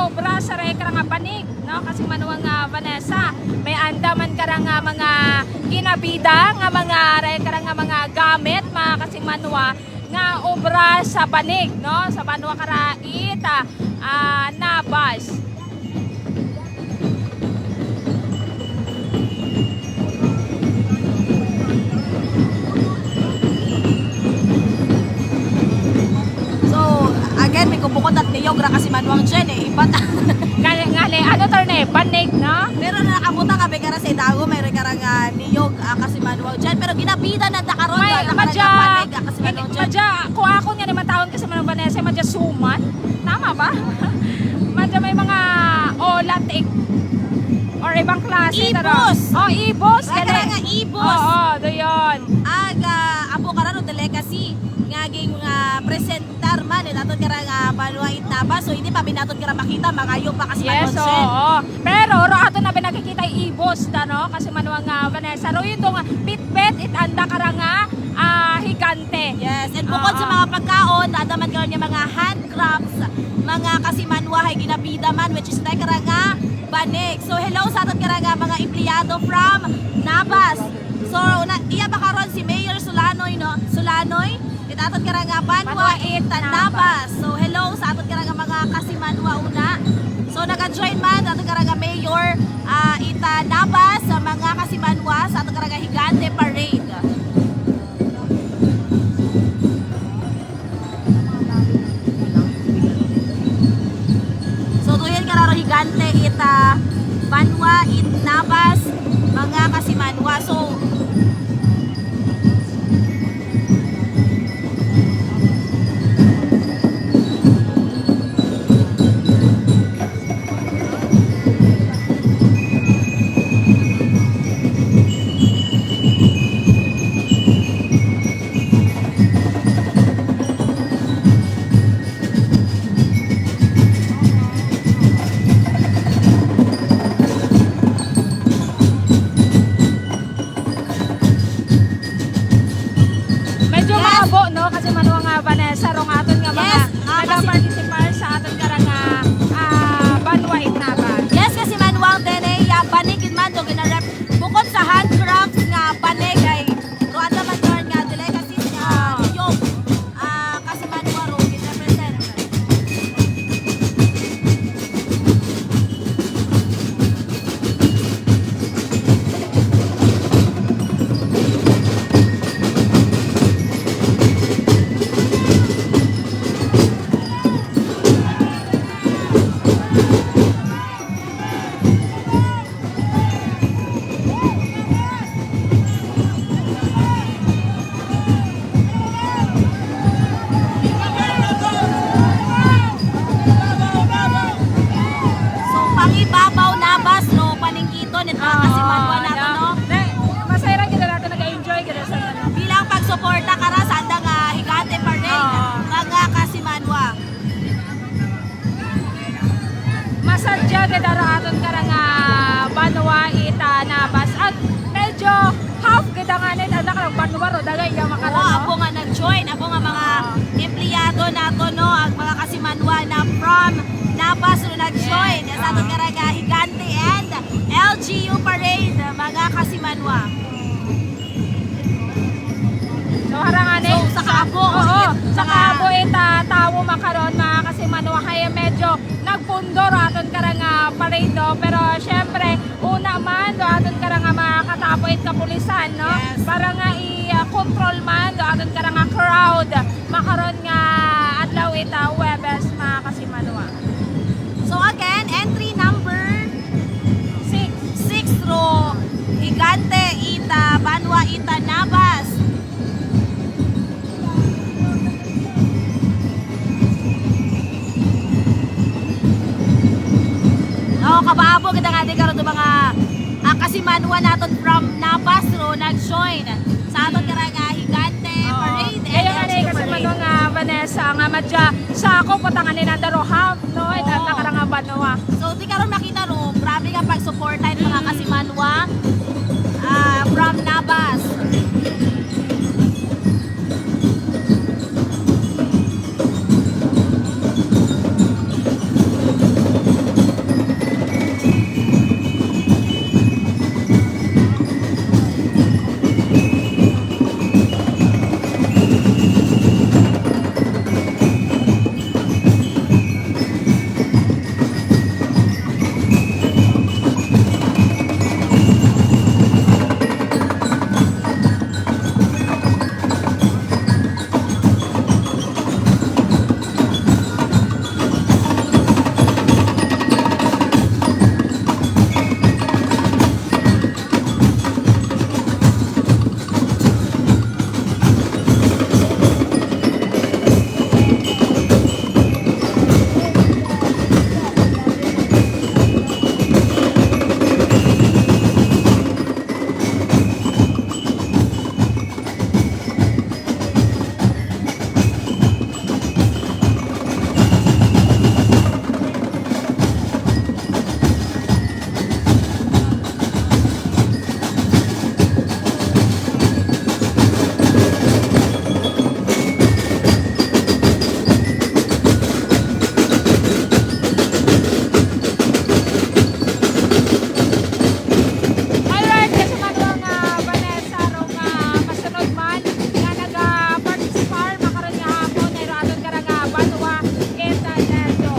obra sa raya nga panig no kasi manuwang Vanessa may andaman karang nga mga ginabida nga mga raya nga mga gamit mga kasing manwa nga obra sa banig no sa Banwa kara ita Nabas. Again, may kubukod at niyog ra kasi Manwang Chen ibat. Ngali ano torne banig no. Pero nakabuta ka begara sa Idago may rekarang niyog kasi Manwang Chen pero ginapida na karon May madya kasi Manwang Chen. madya ko ako nga ni matawon kasi Manwang Vanessa madya suman. Tama ba? Madya may mga latik or ibang klase Ibos! Ibos Rekarang nga ibos. doon. Abo karon delicacy ngaging presentar man aton kara nga Banwa Itnabas so hindi pa binaton kara makita magayo pa kasi Yes, Manwang Chen. Pero ro ato na pinakikita ibos ta no kasi Manwang Vanessa ro itong pitbet itanda kara nga higante. Yes, and bukod sa mga pagkaon, dadaman karon yung mga handcrafts, mga kasimanwa hay ginabida man which is kara nga banig. So hello sa aton kara nga mga empleyado from Nabas. So iya ba karon si Mayor Solanoy no? Solanoy aton kara nga Banwa Itanabas. So hello sa aton kara nga mga kasimanwa una. So naka-join man aton kara nga Mayor Itanabas sa mga kasimanwa sa aton kara nga higante parade. So tuyan kararo higante ita Banwa Itnabas mga kasimanwa. So Medyo maabo no kasi Manwang Vanessa rong aton nga mga Yes, nag-participar sa aton kara nga Banwa Itnabas. yes kasi Manwang Dene banig man do ginarep bukod sa handcrafts nga banig ay ruanda man doon nga delicacy nga niyog kasi Manwa ro represent. So pangibabaw Nabas no paningkiton ito kasi Manwa nato no. Masaya ra gyud nato nag-enjoy gyud sa ano. Bilang pagsuporta kara sa andang higante parade mga kasimanwa. Masadya gyud ara aton kara nga Banwa Itanabas at medyo half gyud nga net ana kara Banwa ro dagay nga Oo, makaron. abo nga nag-join, abo nga mga empleyado nato no, ang mga kasimanwa na from Nabas ro nag-join sa aton kara nga higante and LGU parade mga kasimanwa. So haranganin. So, sa Kaabo, Oo, sa mga- Kaabo ita tawo makaron mga kasi Manwa kaya medyo nagpundor aton kara nga parade no? Pero syempre una man do aton kara nga mga katapoit kapulisan no Yes. para nga i-control man do aton kara nga crowd makaron nga adlaw ita Huwebes mga kasi Manwa. So again, entry number 6 6 ro higante ita Banwa Itanabas. kabaabo kita nga di karon to mga kasimanwa naton from Nabas ro nag-join sa aton karang higante parade and Kaya nga LGU kasi parade. mano nga Vanessa nga madya sa ako patangan ni Nadaro half no ita Oo. nakarang nga Banwa. So di karon makita ro, grabe nga pag-suporta mga kasimanwa from Nabas. Alright, kasi mano nga Vanessa ro nga masunod man nga naga-participar makaroon nga hapon ay aton karang nga Banwa ita Lezo.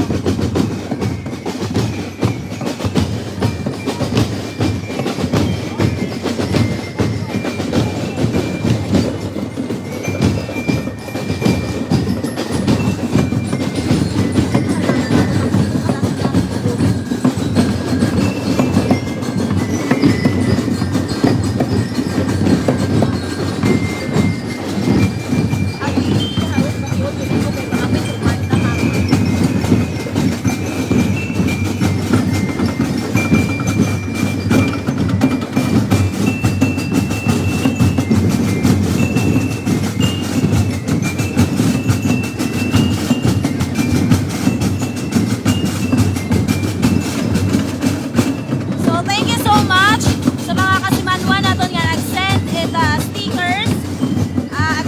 So thank you so much sa mga kasimanwa naton nga nag-send it stickers,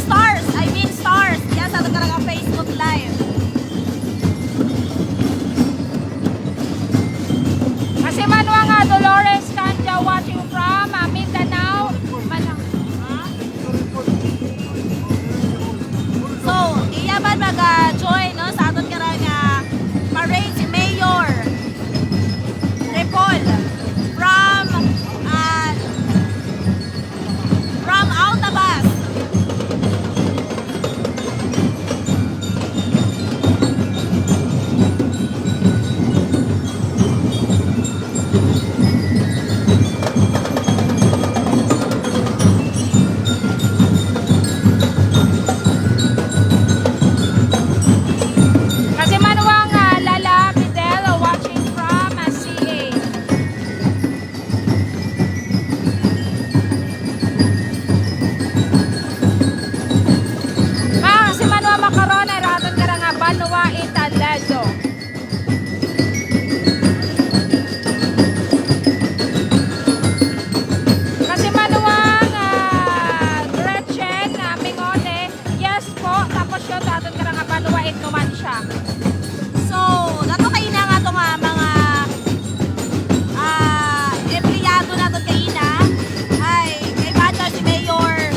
stars, I mean stars. Yan sa aton karang Facebook Live. Kasi mano nga Dolores Canja watching from Mindanao. So, iya man mag-join no sa aton karang parade si Mayor Repol from Altabas. Kasi mano nga Lala Fidel watching from CA. Kasi mano makaroon ay aton karang nga Banwa ita Lezo. Kasi manuwang Gretchen Mingone, yes po, tapos yun aton karang nga Banwa it naman siya. So, dato kay na nga to nga mga empleyado nato kay na ay kay banda si Mayor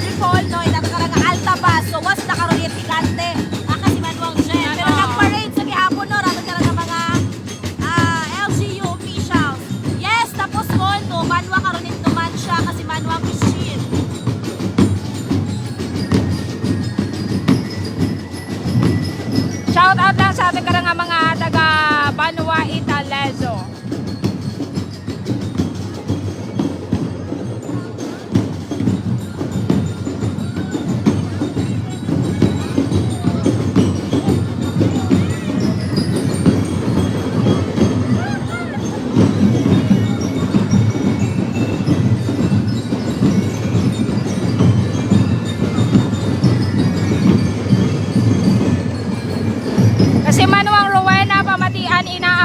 Repol no ina karang Altabas. So, was na karon yung tigante kasi manuang jen. Pero nag-parade sa gihapon no rato karang mga LGU officials. Yes, tapos mo to manwa karon ito man siya kasi manuang Christian. Shout out lang sa ating karang nga mga taga Banwa ita Lezo.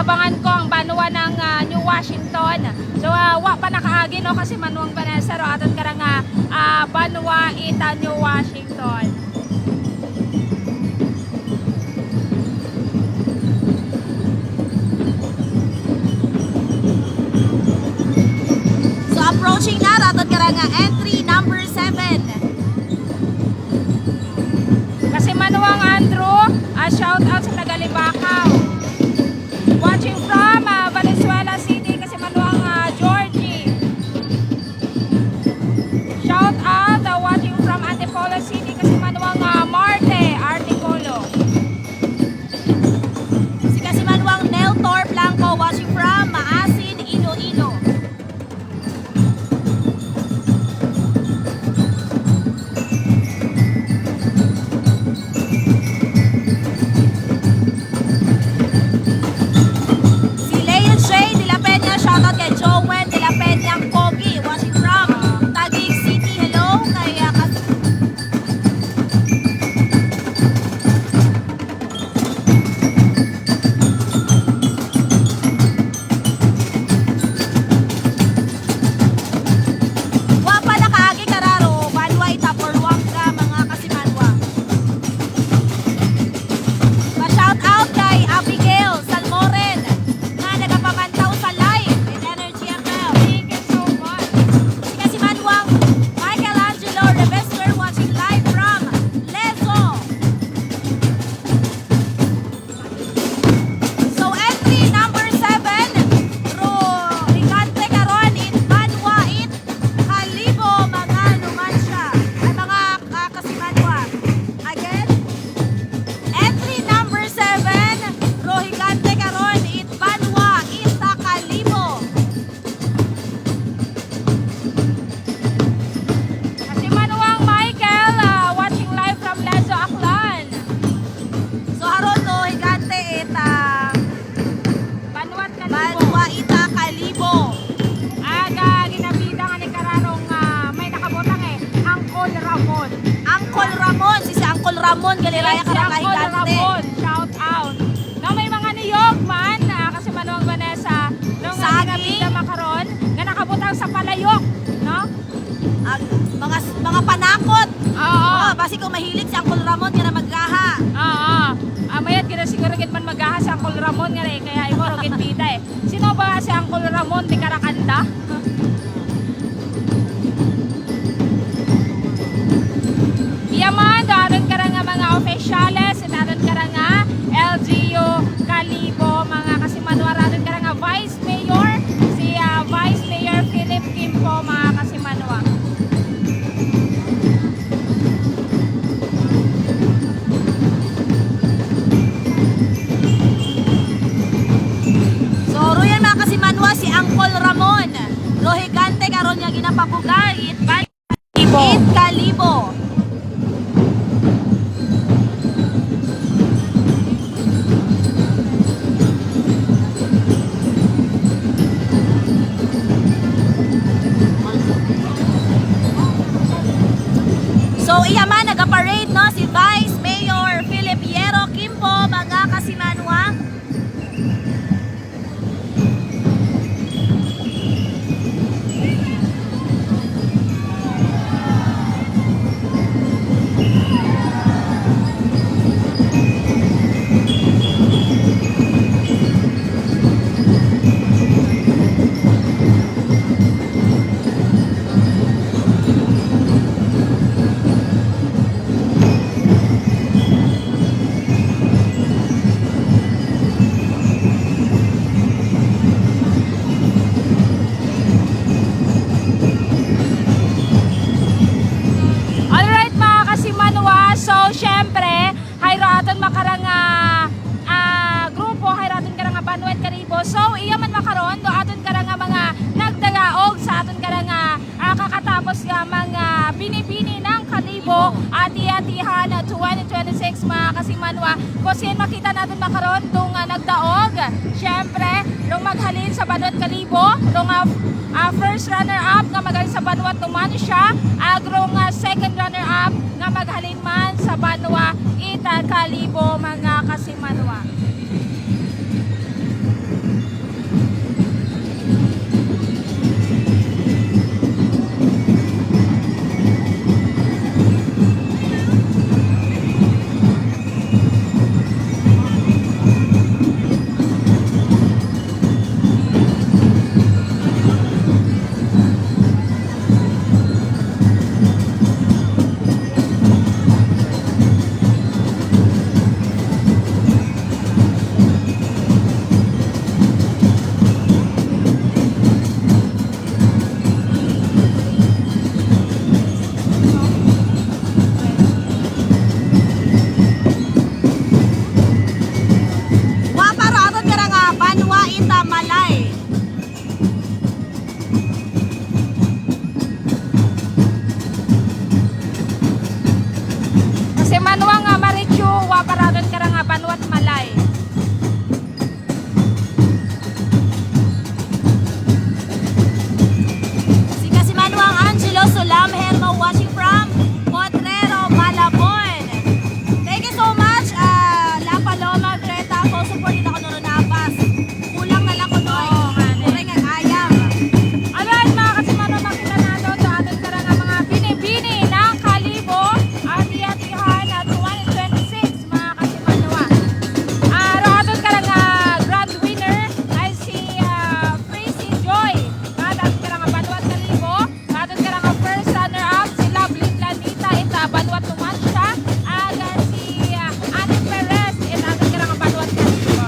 abangan ko ang banwa ng New Washington. So wa pa nakaagi no kasi manuang Vanessa ro aton karang banwa ita New Washington. So approaching na aton karang entry number 7. Kasi manuang Andrew, shout out sa Tagalibakaw. Watching from Valenzuela City kasi manuang Georgie. Shout out watching from Antipolo City kasi manuang Marte Articolo. Si kasi manuang Neltor Blanco watching from Maasin, Iloilo. Si Leon Shay de la Peña, shoutout kay Jowen de la Peña Pogi watching from Taguig City. Hello kay wa pa nakaagi kararo, banwa itaporwang ka mga kasimanwa. Pa-shout out kay Abigail Salmoren nga nagapamantaw sa live in Energy FM. Thank you so much. Si kasimanwang Michelangelo Revester watching live from Lezo. So entry number 7, ro higante karon in Banwa it Kalibo mga lumansya ay mga kasimanwa. Again, entry number 7, ro higante karon it Banwa it Kalibo. Kasi manuang Michael, watching live from Lezo, Aklan. So haron no higante ita Banwat Kalibo. Banwa ita Kalibo. Aga, ginabida nga ni Kararong may nakabotang Angkol Ramon. Angkol Ramon, si Angkol Ramon galiraya Yes, si karang Angkol higante. Ramon, shout out. No, may mga niyog man, kasi manuang Vanessa, nung Saging. ginabida makaron, nga nakabotang sa palayok, no? Mga panakot. Oo. Oh, basi kung mahilig si Angkol Ramon nga na maggaha. Oo. Mayat gina siguro gid man maghaha si Angkol Ramon nga rin, kaya imo ro gid bida eh. Sino ba si Angkol Ramon di Karakanda? Yaman, daron karang nga mga opisyales, daron karang nga LGU Kalibo, mga kasimanwa, daron karang nga Vice Mayor, si Vice Mayor Philip Kimpo, mga kasimanwa. So royan mga kasimanwa si Angkol Ramon. Rohigante karon nga ginapabugar it Kalibo. So iyaman nagaparade no si Vice Mayor Philip Yero Kimpo mga kasimanwa. So iya man makaron do aton karang nga mga nagdagaog sa aton karang kakatapos nga mga binibini ng Kalibo at atihan 2026 mga kasimanwa. Kung siyan makita natin makaron dong nagdaog, syempre dong maghalin sa Banwat Kalibo, dong first runner-up nga maghalin sa Banwat Tuman siya, agrong second runner-up nga maghalin man sa Banwa Ita Kalibo mga kasimanwa. aton karang Banwat Malay. Si Kasimanwang Angelo Solam Hermo watching from Potrero, Malabon. Thank you so much, La Paloma, Greta. Ako support nila ko noon napas. Kulang na lang ko noon. Oo, nga, ne. Kulang ang ayam. Alright mga Kasimanwa, makita nato sa aton karang mga bini-bini ng Kalibo at iyatihan at 2026 mga Kasimanwa. Aro aton karang grand winner ay si Freezy Joy. Aton karang Banwat Kalibo. Aton karang first runner-up si Lovely Planita ita Banwat Numancia. Aga si Annie Perez ita aton karang Banwat Kalibo.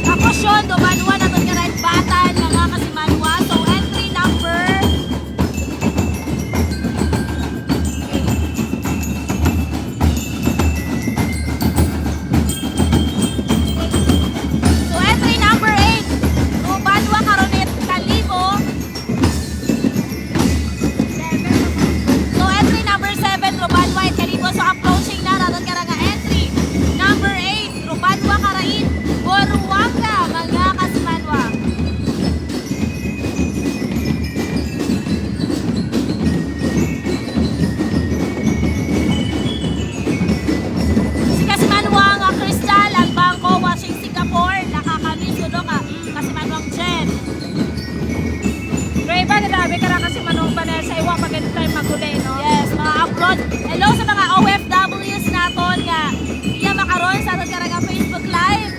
Tapos yun, dumanwa na ito ka batan mga Kasimanwa. So entry number So entry number 8, Rubanwa Karonit Kalibo. So entry number 7, Rubanwa at Kalibo. So approaching na natin ka nga entry number 8, Rubanwa Karain Boruanga mga Kasimanwa. Si Kasimanwang Crystal ang bangko watching Singapore. Nakakamiss ko doon ka. Kasimanwang Jen. Grabe, grabe ka na Kasimanwa pa na sa iwa pag ganito tayo maguli, no? Yes, mga abroad. Hello sa mga OFWs naton nga. Iya makaroon sa aton karang Facebook Live.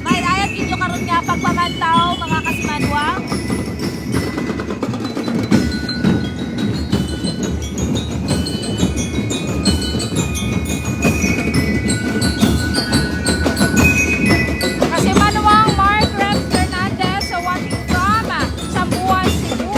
May ayat kinyo karon nga pagpamantaw mga Kasimanwa. Kasimanwang Margaret Fernandez watching from Sambuan, Cebu.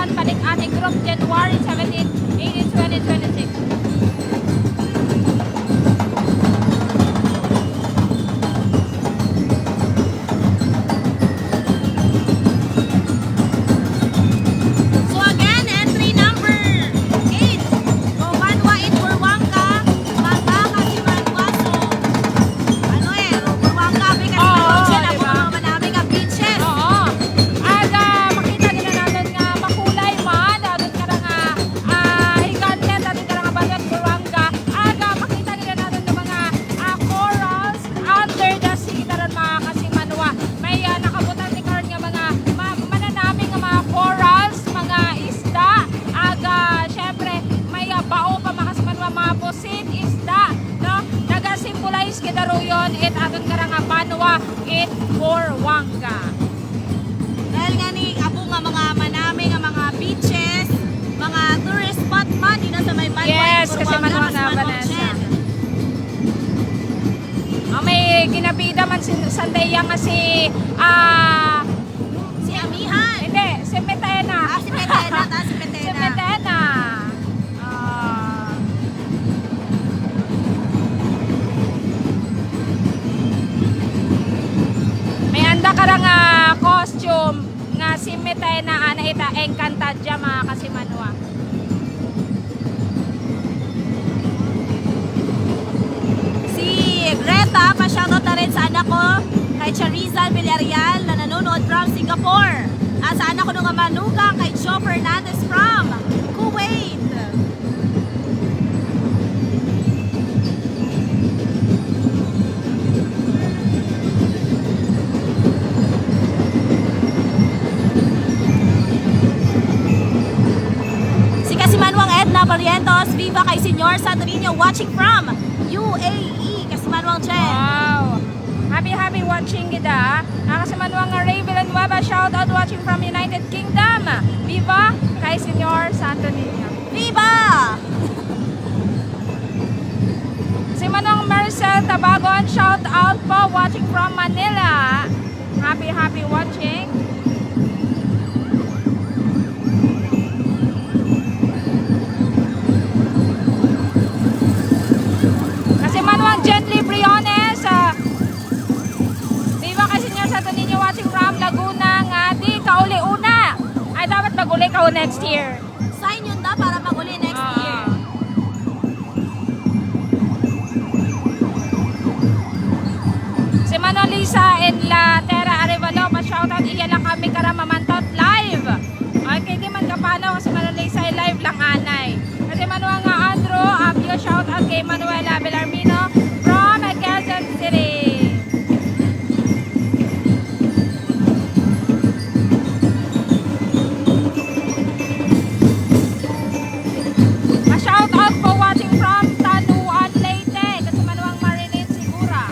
Saan Balik Ate Group, January 17, 18, 2026. So again, entry number 8. So Manwa in Burwanga, Manga Kasimanwa. So ano Burwanga may Kasimanwa siya na diba? mga manaming ang beaches. Oo. At makita nila natin nga makulay man. Doon ka na nga higante. Doon ka na nga Banwat Burwanga. At makita nila natin ng mga corals under the sea. Taran mga Kasimanwa. May nakabutan ni Karen nga mga mananaming nga mga corals, mga isda. At syempre may bao pa mga Kasimanwa, mga pusit, isda. No? Nag-symbolize kita ro yun. It aton ka na nga Banwa it Burwanga. Dahil nga ni Abu nga mga manami nga mga beaches, mga tourist spot man dito sa may Banwa Yes, kasi Burwanga, Manwa na Kasimanwa Vanessa. Chen. May ginabida man si Sandeya nga si Si Amihan. hindi, si Metena. Si Petena, si Si Petena. Metena. Ah, may anda ka nga costume nga si Metena ana ita Encantadja mga Kasimanwa. Si Greta, pa-shoutout na rin sa anak ko, kay Charizal Villarreal na nanonood from Singapore. At sa anak ko nung manugang kay Joe Fernandez from Kuwait. Si Kasimanwang Edna Barrientos, viva kay Senyor Santorino watching from UAE. Kasimanwang Chen. Wow! Happy watching kita. Nakasimanwang nga Ray Villanueva, shout out watching from United Kingdom. Viva kay Senyor Santo Niño. Viva! Si Manong Marcel Tabagon, shout out po watching from Manila. Happy watching. Kasi Manuang Gently Briones, viva kay Senyor Santo Niño watching from Laguna nga di kauli una. Ay dapat maguli ka next year. Sign yun na para maguli next year. Si Manon Lisa in La Terra Arevalo, pa-shoutout iya lang kami kara mamantot live. Okay, di man kapano kasi Manon Lisa ay live lang anay. Kasi Manuang nga Andrew, Abio, shoutout kay Manuela Belarmino from Quezon City. Pa-shoutout po watching from Tanuan Leyte kasi Manuang Marilyn Sigura.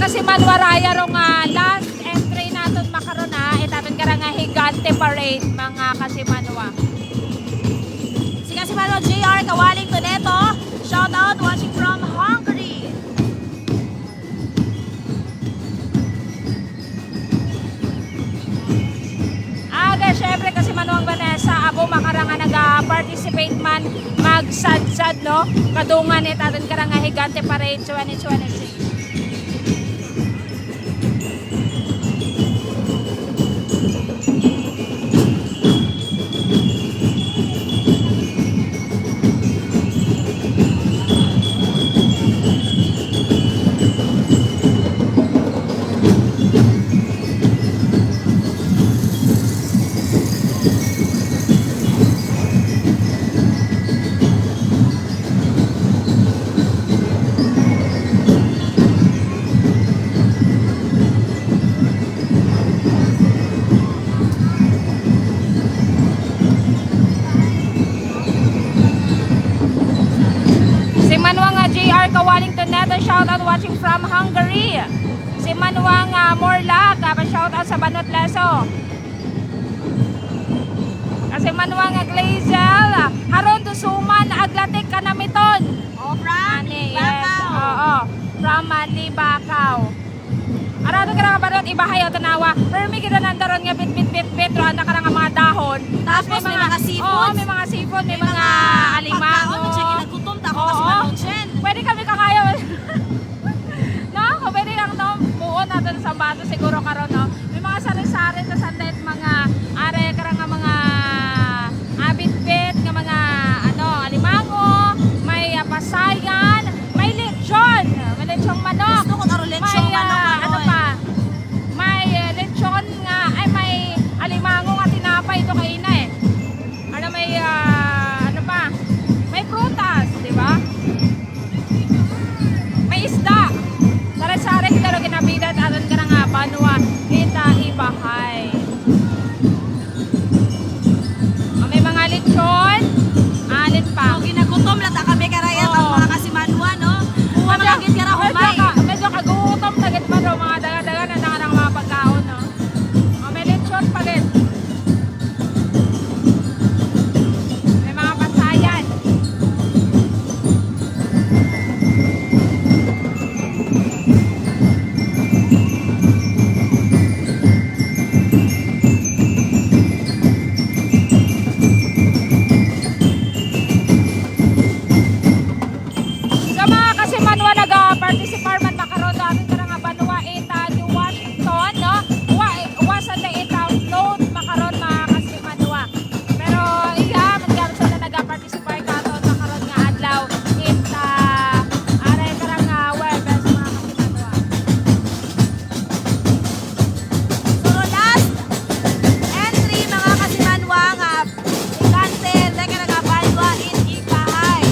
Kasimanwa raya rong last entry naton makaron itaton ka nga higante parade mga Kasimanwa. Si Kasimanwa JR Kawaling Toneto, shout out watching from Hungary. Syempre kasi Manuang Vanessa, abo makaranga nag-participate man magsadsad no kadungan aton karanga higante parade 2026. JR Kawaling Toneto, shout out watching from Hungary. Si Manuang Morlac, shout out sa Banot Leso. Kasi Manuang Glazel, haron dusuman aglatik kanamiton. Oh, from Libakaw. Oo, from Libakaw. Arado ka nga Banot ibahay o tanawa. Pero may kinanandaron nga bit ro anda ka nga mga dahon. Tapos may mga seafoods. Oo, may mga seafood, may mga alimango. Pagkaon, check inagutom ta ako kasi manutsen. Pwede kami kakayo. No, kung pwede lang no, buo natin sa bato siguro karon no. May mga sari-sari sa sandet mga are karang mga abit-bit nga mga alimango, may pasayan, may lechon manok. Gusto ko karo lechon manok. Ano pa? May lechon nga ay may alimango nga tinapay ito kaina eh. May ano pa? May prutas, di ba? May isda. Sari-sari kita ro ginabidat aton ka nga banwa kita ibahay. May mga lechon, alin pa. So, ginagutom na ta kami karayat ang mga Kasimanwa, no? Kuha magagit ka ra humay. Medyo kagutom tagit man ro mga daga-daga na ng mga pagkaon, no? May lechon pa rin. May mga pasayan. Sa mga Kasimanwa nag-participar man makaroon atin ka nga Banwa ita New Washington, no? Wasa na ita-upload makaroon mga Kasimanwa. Pero iya, magkano sa na nag-participar ka doon makaroon nga adlaw ita aray ka nga Webes mga Kasimanwa. So, last entry mga Kasimanwa nga higante, teka na nga Banwa in Ibahay.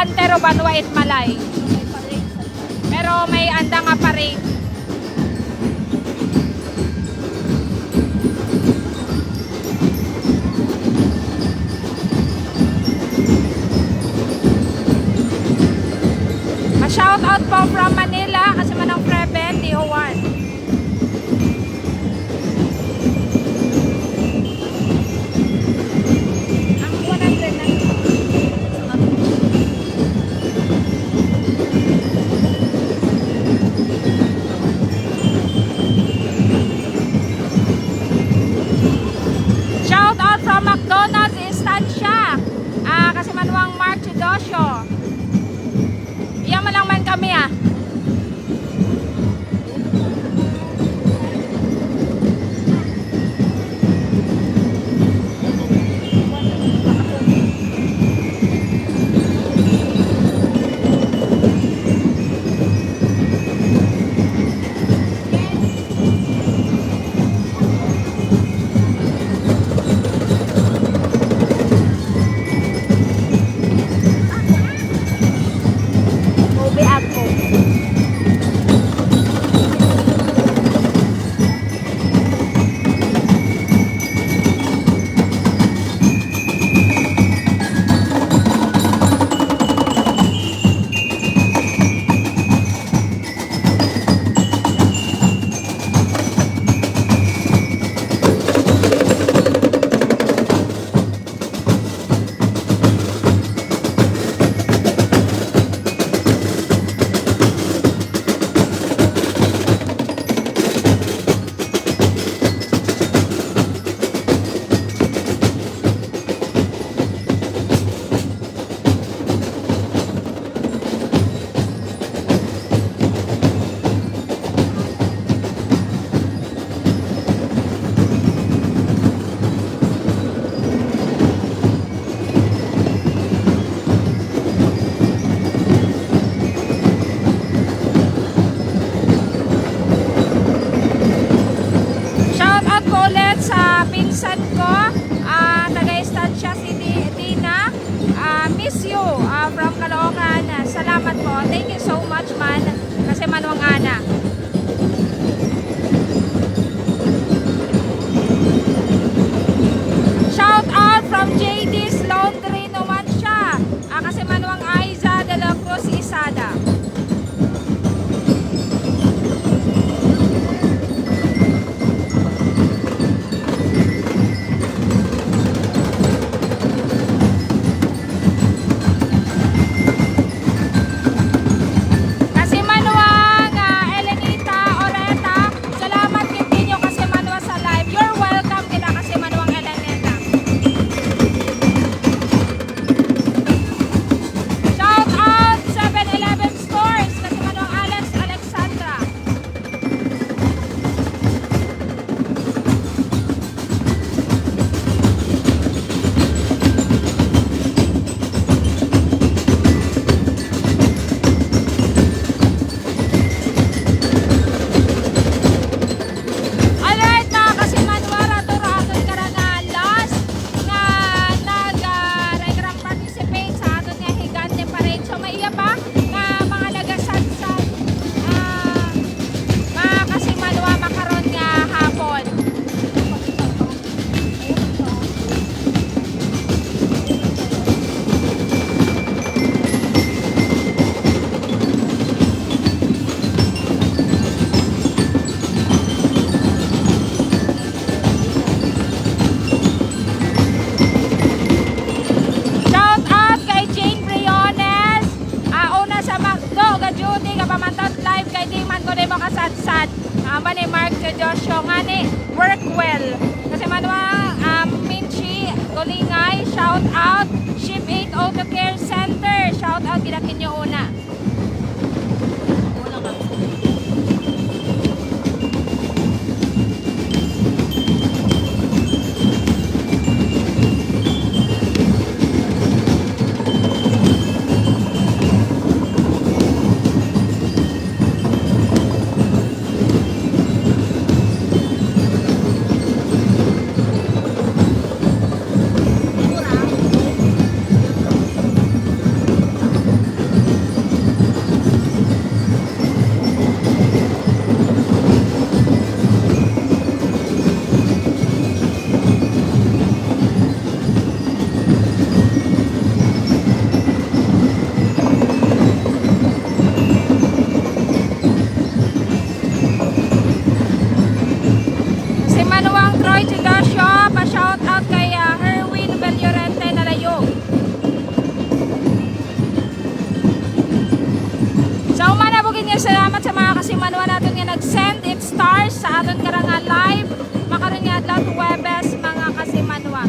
Santero, Banwa, it Malay. Pero may anda nga parade. Shout out po from Manila kasi manang Preben, DO1. Ang 100 na. Shout out from McDonald's Estancia. Kasi manuang Mark Chidosyo. Iyan mo lang man kami Ubi ako. Pinsan ko, taga-Estancia City, Dina, miss you from Caloocan. Salamat po. Thank you so much man kasi manuang ana. Shout out from JD's Laundry Numancia kasi manuang Aiza de la Cruz Isada. Ni Mark Joshua nga ni work well kasi manwa Minchi Golingay, shout out Ship 8 Auto Care Center, shout out ginakin nyo una. kasimanwa natin nga nag-send it stars sa aton karang live makaroon nga adlaw Huwebes mga kasimanwa.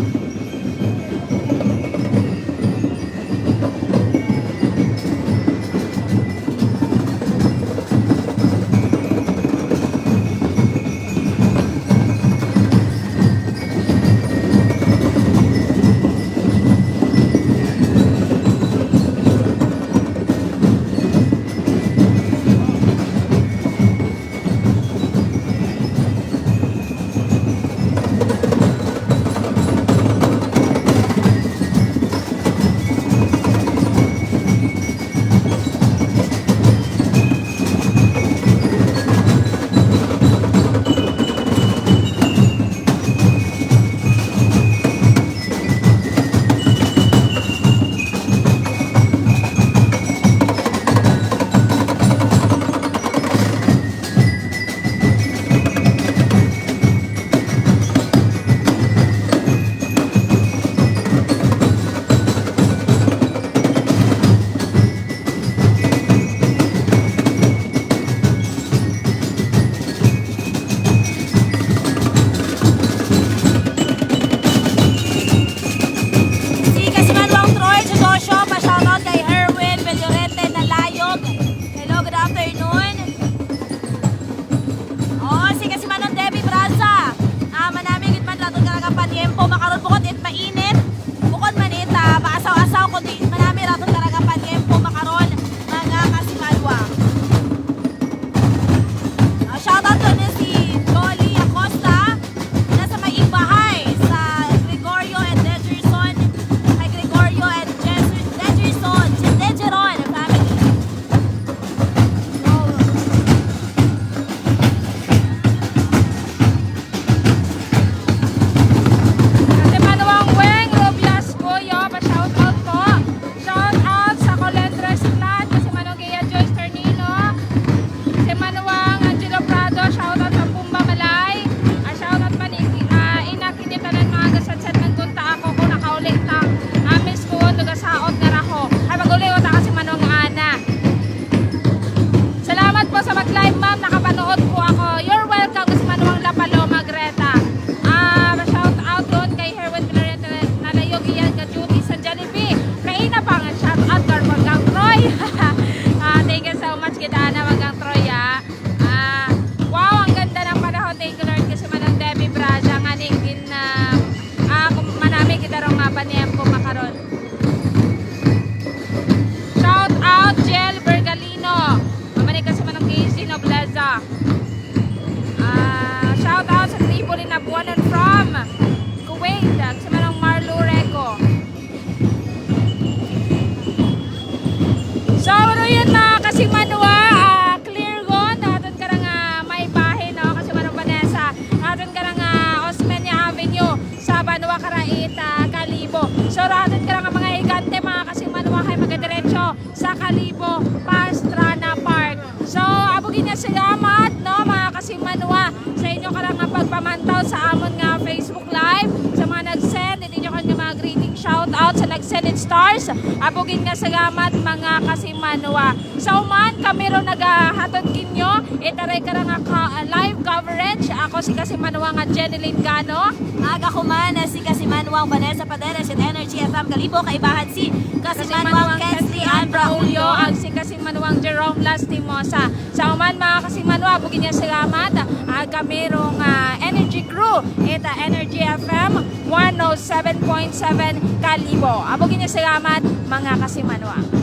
Sa Kalibo, Pastrana Park. So, abugin niya salamat, no, mga kasimanwa, sa inyo karang pagpamantaw sa amon nga Facebook Live. Sa mga nag-send, hindi nyo kanya mga greeting shoutout sa nag-send it stars. Abugin nga salamat, mga kasimanwa. So, man, kami ro nagahatod kinyo, itaray karang live coverage. Ako si kasimanwa nga Jeneline Gano. Aga ko man si kasimanwang Vanessa Paderes at Energy FM Kalibo, kaibahan si kasimanwang Kensley Ann Braulio, ang si kasimanwang Jerome Lastimosa. Sa uman mga kasimanwa, bugin niya salamat. Kami rong Energy Crew, ita Energy FM 107.7 Kalibo. Abugin niya salamat, mga kasimanwa.